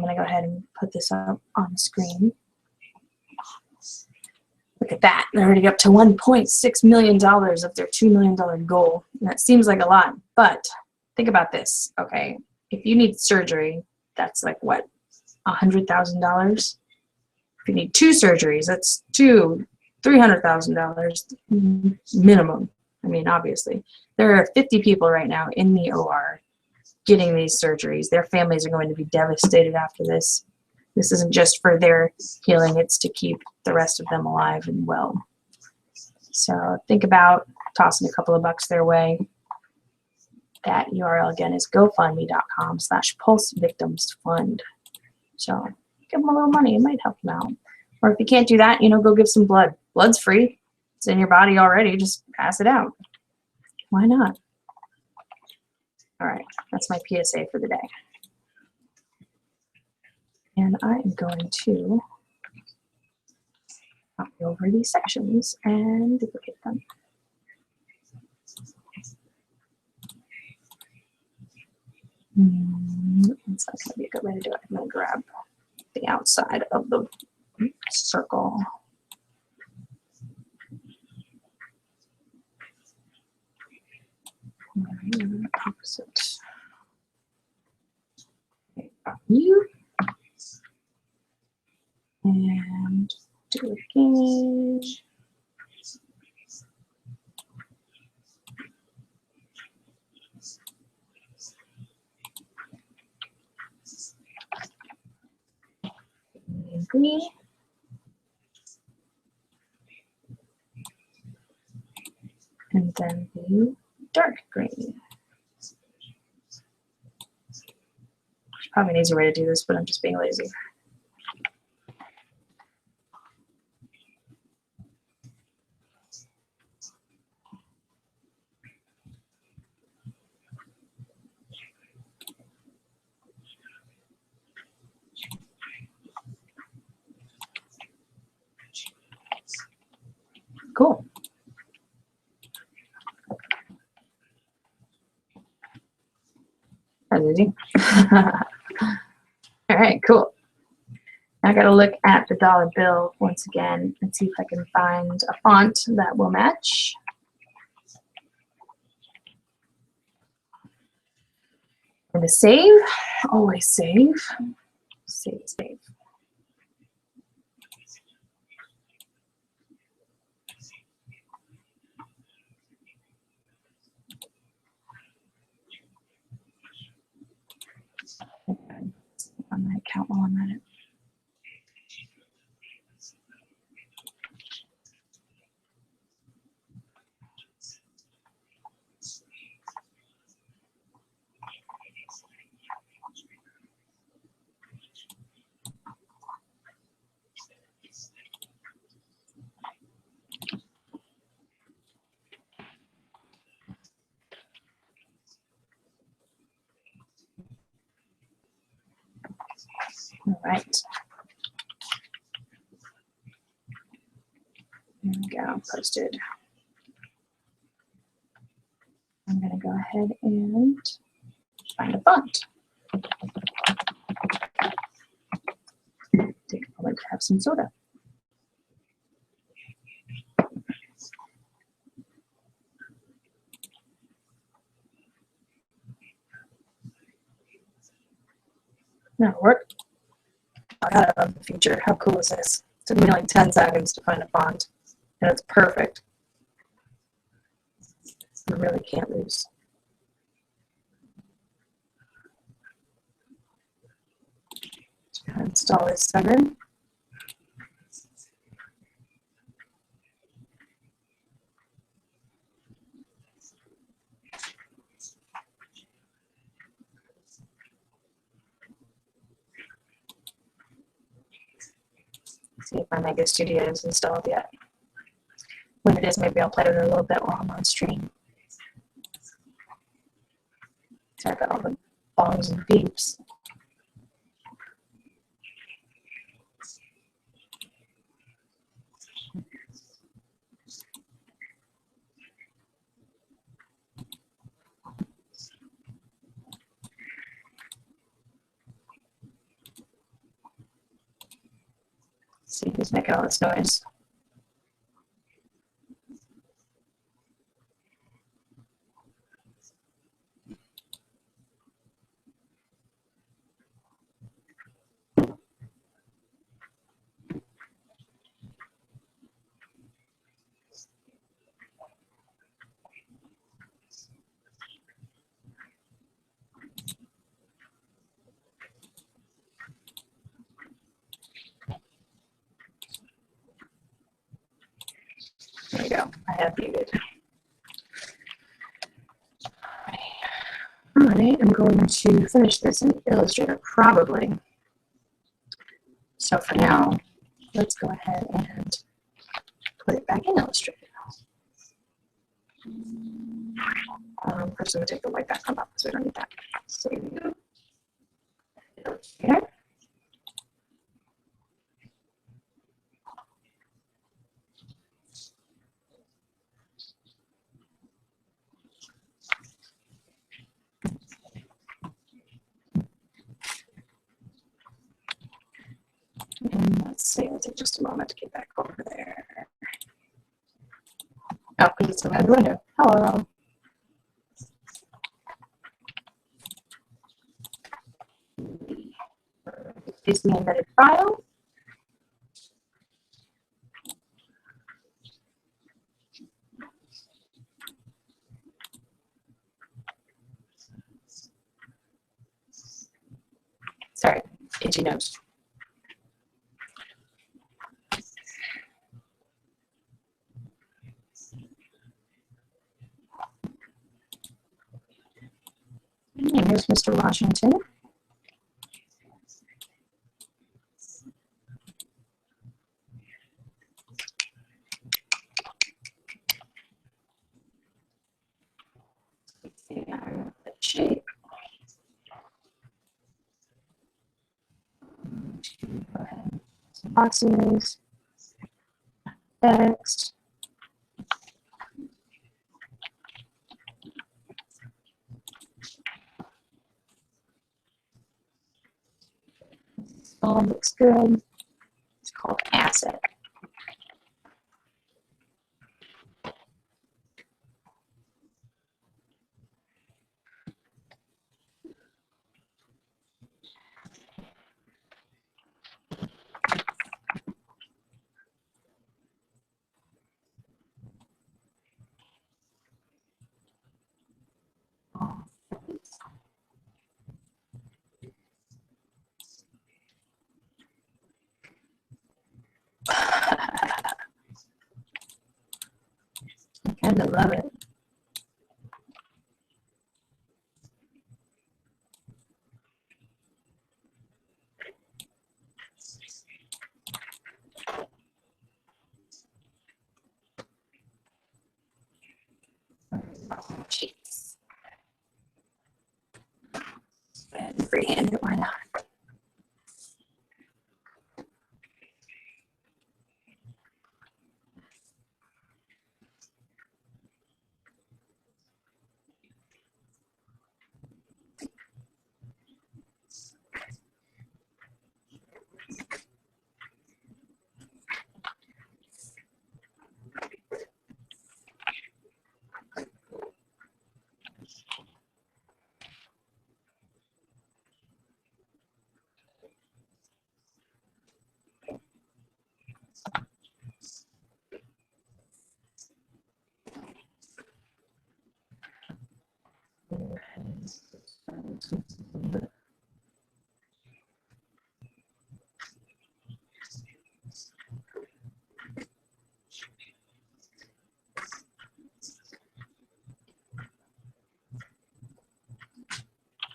going to go ahead and put this up on the screen. Look at that. They're already up to $1.6 million of their $2 million goal. And that seems like a lot, but think about this, okay? If you need surgery, that's like what, $100,000? If you need 2 surgeries, that's $300,000 minimum. I mean, obviously. There are 50 people right now in the OR getting these surgeries. Their families are going to be devastated after this. This isn't just for their healing, it's to keep the rest of them alive and well. So think about tossing a couple of bucks their way. That URL again is gofundme.com/pulsevictimsfund. So give them a little money, it might help them out. Or if you can't do that, you know, go give some blood. Blood's free. It's in your body already, just pass it out. Why not? All right, that's my PSA for the day. And I am going to copy over these sections and duplicate them. That's not going to be a good way to do it. I'm going to grab the outside of the circle. Opposite. Okay, you. And do it again. Green. And then the dark green. There's probably an easier way to do this, but I'm just being lazy. Cool. That's easy. All right, cool. Now I got to look at the dollar bill once again and see if I can find a font that will match. I'm going to save. Always save. Save, save. On my account while I'm at it. All right. There we go, posted. I'm going to go ahead and find a font. Take a moment to have some soda. That'll work. I gotta love the feature. How cool is this? It took me like 10 seconds to find a font, and it's perfect. You really can't lose. Just gonna install this sucker. See if my Mega Studio is installed yet. When it is, maybe I'll play with it a little bit while I'm on stream. Sorry about all the bongs and beeps. See who's making all this noise. There we go. I have muted. All right, I'm going to finish this in Illustrator probably. So for now, let's go ahead and put it back in Illustrator. First, I'm going to take the white background off because we don't need that. Save it. Illustrator. And let's see, it'll take just a moment to get back over there. Oh, because it's a red window. Hello. Is the embedded file. Sorry, itchy nose. And here's Mr. Washington. And the shape. Go ahead. Some boxes. Text. All looks good. It's called asset. I kind of love it. Jeez. And freehand it, why not?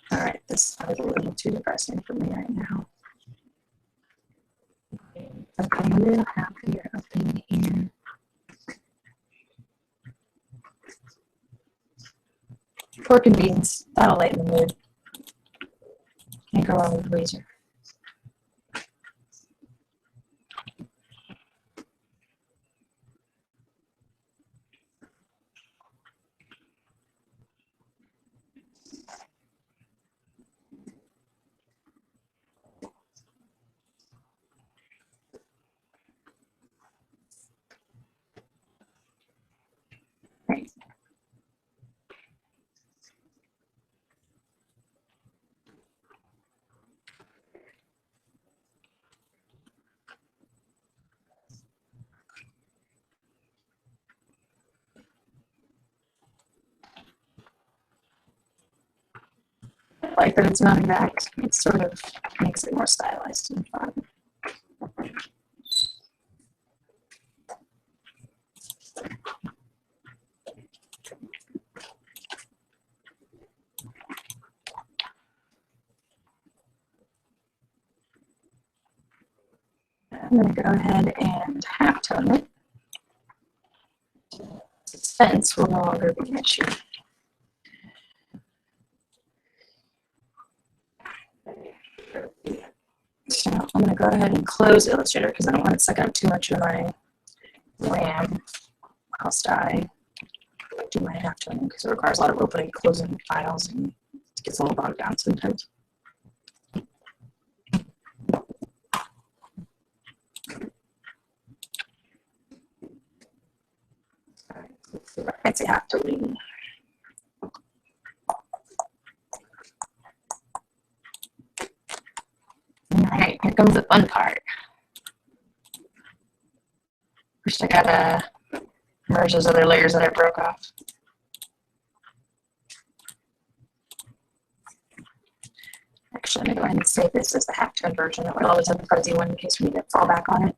All right, this is a little too depressing for me right now. I'm a little happier up in here. Pork and beans, that'll lighten the mood. Can't go wrong with the Weezer. Right. I like that it's not exact. It sort of makes it more stylized and fun. I'm going to go ahead and halftone it. Suspense will no longer be an issue. So I'm going to go ahead and close Illustrator because I don't want it to suck up too much of my RAM whilst I do my halftoning because it requires a lot of opening and closing files and it gets a little bogged down sometimes. Fancy halftoning. Alright, here comes the fun part. First I gotta merge those other layers that I broke off. Actually, I'm going to go ahead and save this as the halftone version. That would always have the fuzzy one in case we need to fall back on it.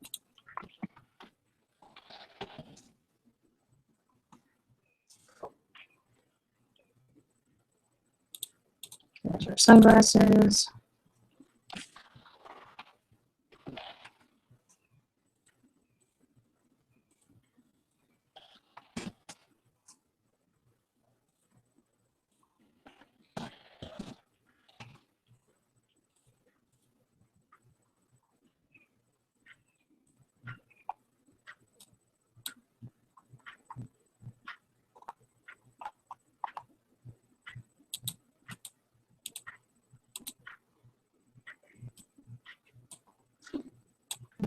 There's our sunglasses.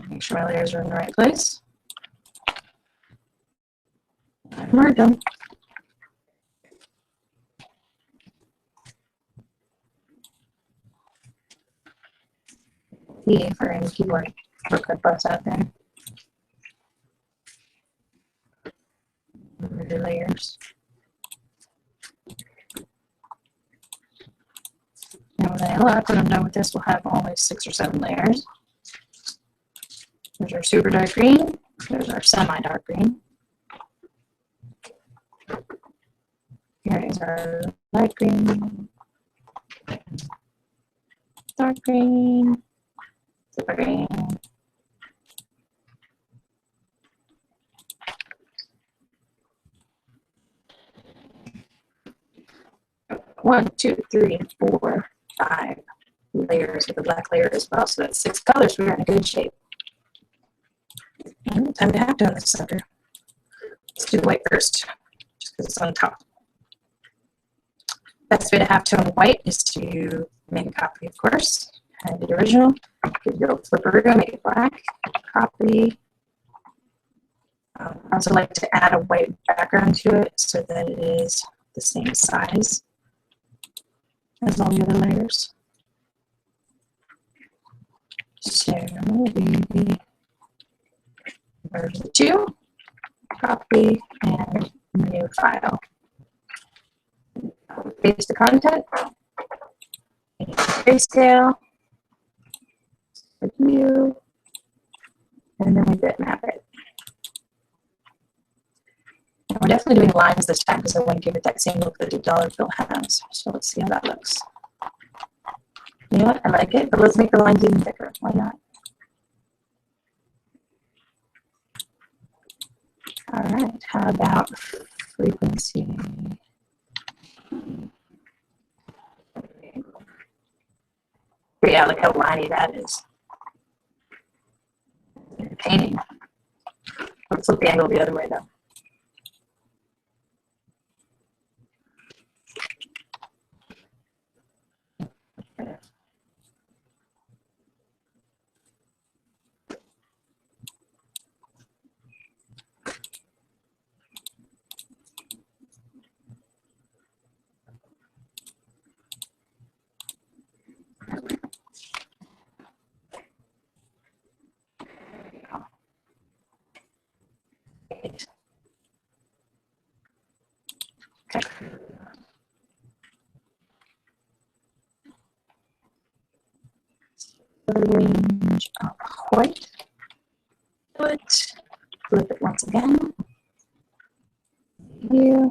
Make sure my layers are in the right place. We're done. Yeah, for any keyboard shortcut butts out there. The layers. Now when I'm done with this, we'll have only 6 or 7 layers. There's our super dark green. There's our semi-dark green. Here is our light green. Dark green. Super green. One, two, three, 4, 5 layers with the black layer as well. So that's 6 colors. We're in a good shape. And time to halftone this sucker. Let's do the white first, just because it's on top. Best way to halftone white is to make a copy, of course. And the original. Give your flipper, make it black. Copy. I also like to add a white background to it so that it is the same size as all the other layers. So we merge the 2, copy, and new file. paste the content, grayscale, view, and then we bitmap it. And we're definitely doing lines this time because I want to give it that same look that the dollar bill has. So let's see how that looks. You know what? I like it, but let's make the lines even thicker. Why not? All right. How about frequency? Yeah, look how liney that is. Painting. Let's flip the angle the other way though. Okay. Range of white. Flip it once again. Here.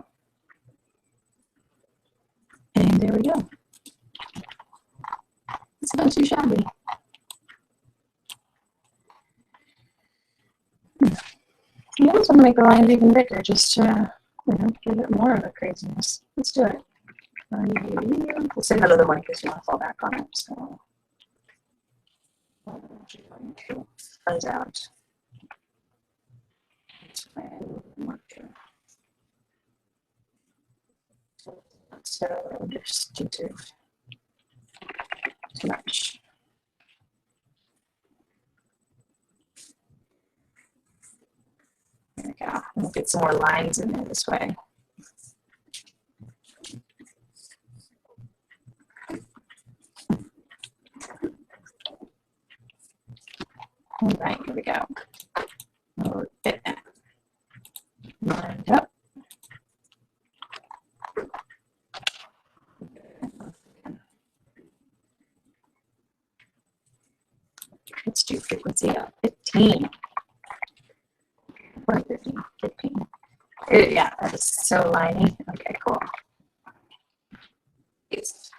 And there we go. It's not too shabby. You almost want to make the lines even bigger, just to give it more of a craziness. Let's do it. We'll say another one because you want to fall back on it. So I'm going to fuzz out. So just too much. There we go. We'll get some more lines in there this way. All right, here we go. We'll get that lined up. Let's do frequency of 15. 15. Yeah, that is so liney. Okay, cool. It's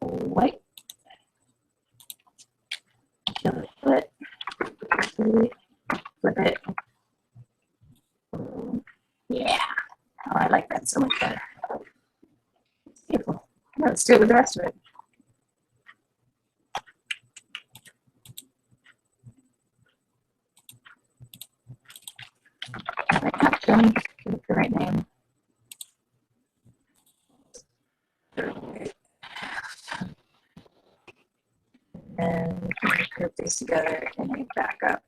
white. Flip it. Yeah. Oh, I like that so much better. Beautiful. Let's do it with the rest of it. Captain, give it the right name. And group these together and make back up.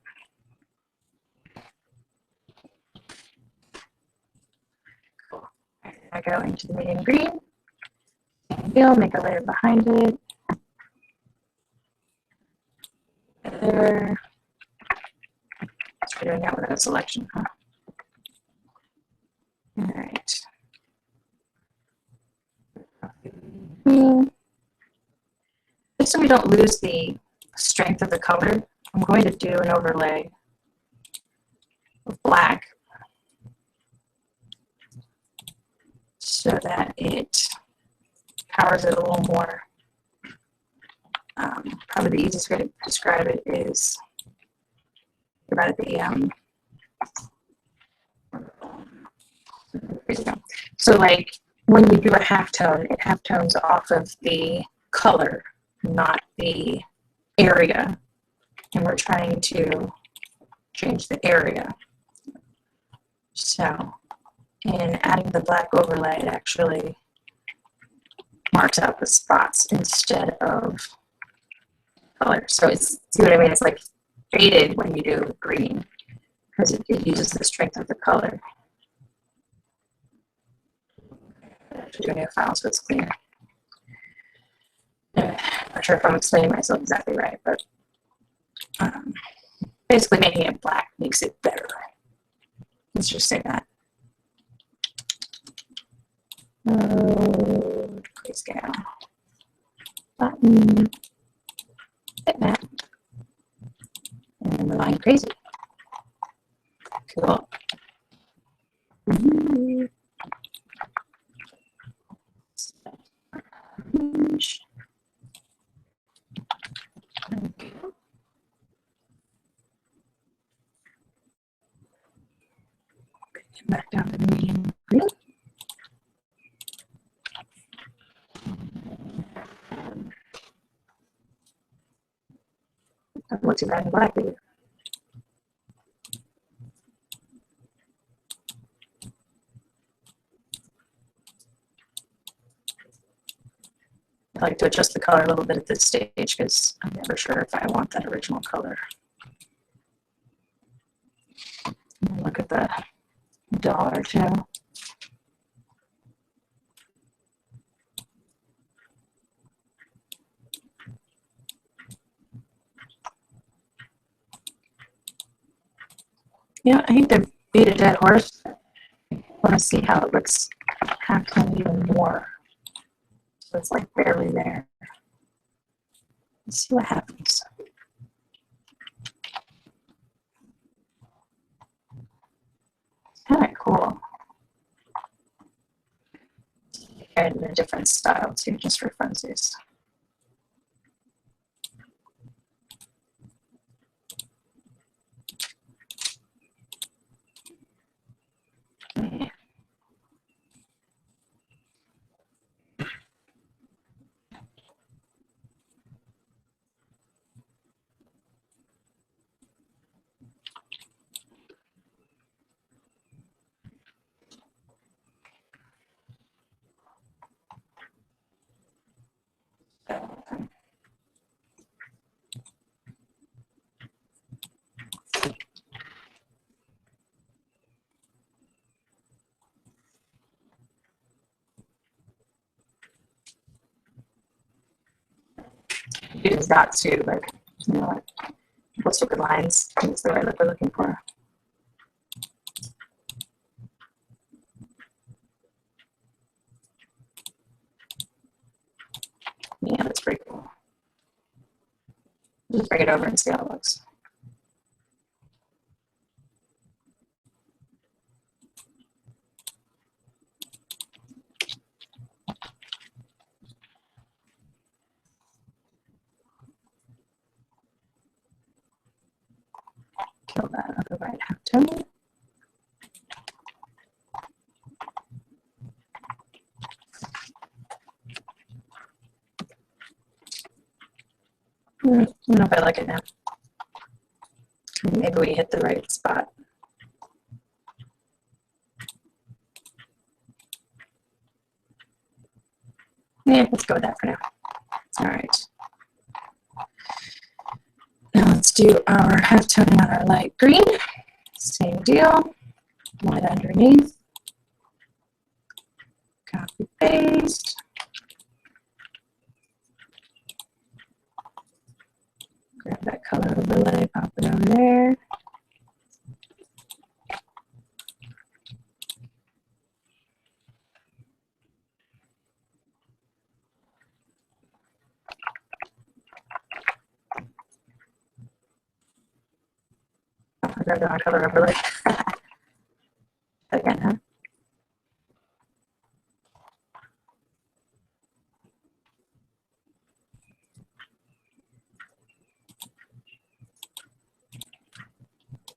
Cool. I go into the medium green. Make a layer behind it. There. We're doing that without a selection, huh? All right. Just so we don't lose the strength of the color, I'm going to do an overlay of black so that it powers it a little more. Probably the easiest way to describe it is about the so like when you do a halftone, it halftones off of the color, not the area, and we're trying to change the area. So in adding the black overlay, it actually marks out the spots instead of color. So it's, see what I mean? It's like faded when you do green because it uses the strength of the color. Do a new file so it's clear. I'm not sure if I'm explaining myself exactly right, but basically making it black makes it better. Let's just say that. Mode, grayscale, button, bitmap, and we're line crazy. Cool. Back down to medium green. Doesn't look too bad in black either. I like to adjust the color a little bit at this stage because I'm never sure if I want that original color. Look at the dollar too. Yeah, I hate to beat a dead horse. I want to see how it looks halftone even more. So it's like barely there. Let's see what happens. Kind of cool. And in a different style too, just for funsies. Yeah. Use that too, like, you know, like those stupid lines. It's the right look we're looking for. Yeah, that's pretty cool. Just bring it over and see how it looks. Kill that other right halftone. I don't know if I like it now. Maybe we hit the right spot. Yeah, let's go with that for now. All right. Now let's do our halftone on our light green. Same deal. White underneath. Copy paste. Grab that color overlay, pop it over there. I grabbed the wrong color overlay. Again, huh?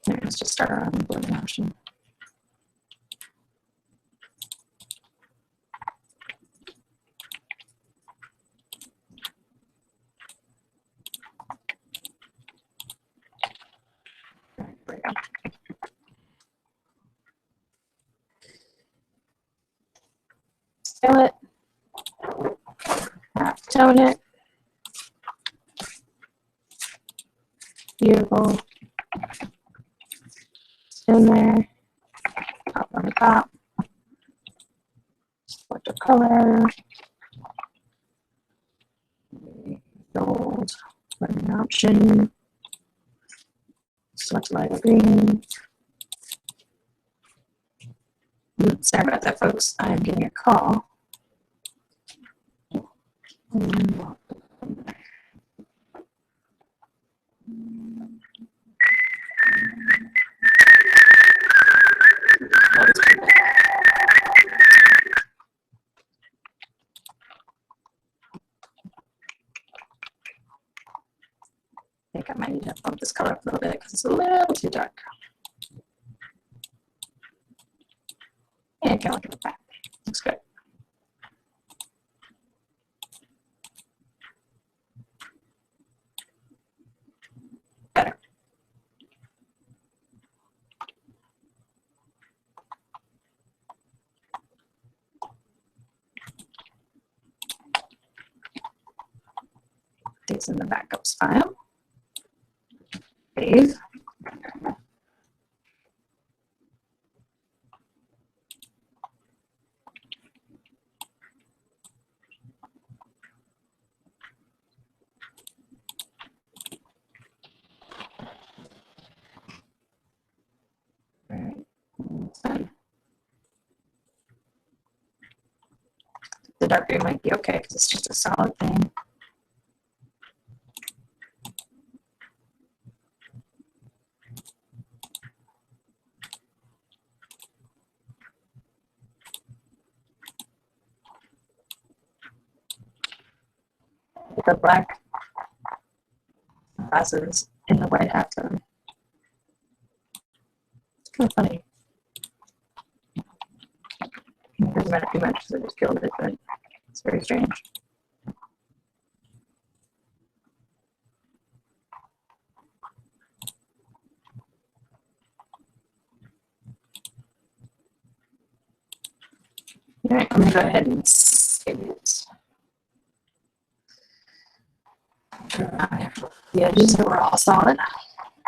Here, let's just start our own blending option. There we go. Scale it. Halftone it. Beautiful. In there. Pop on the top. Select a color. Gold. Blending option. Select light green. Sorry about that, folks. I'm getting a call. I think I might need to bump this color up a little bit because it's a little too dark. And kind of look at the back. Looks good. Better. These in the backups file. Save. The dark green might be okay because it's just a solid thing. The black glasses in the white hat tone. It's kind of funny. It doesn't matter too much because I just killed it, but it's very strange. All right, I'm going to go ahead and save it. The edges were all solid.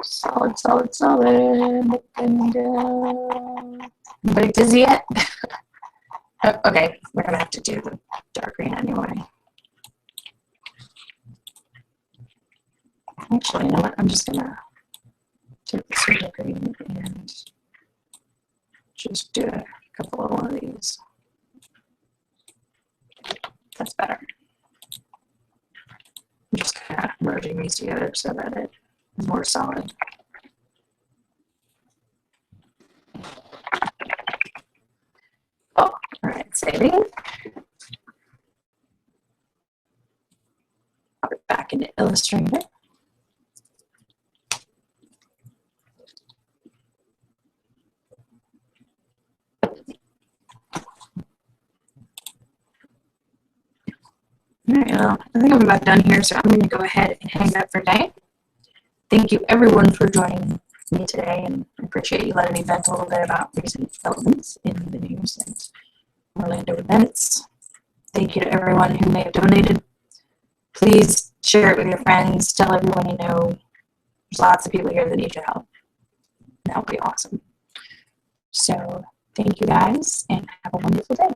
Solid, solid, solid. And, anybody dizzy yet? Oh, okay, we're going to have to do the dark green anyway. Actually, you know what? I'm just going to take the silver green and just do a couple of one of these. That's better. I'm just kind of merging these together so that it is more solid. Oh, all right, saving. Pop it back into Illustrator. All right, well, I think I'm about done here, so I'm going to go ahead and hang up for today. Thank you, everyone, for joining me today, and I appreciate you letting me vent a little bit about recent developments in the news and Orlando events. Thank you to everyone who may have donated. Please share it with your friends. Tell everyone you know. There's lots of people here that need your help. That would be awesome. So thank you guys, and have a wonderful day.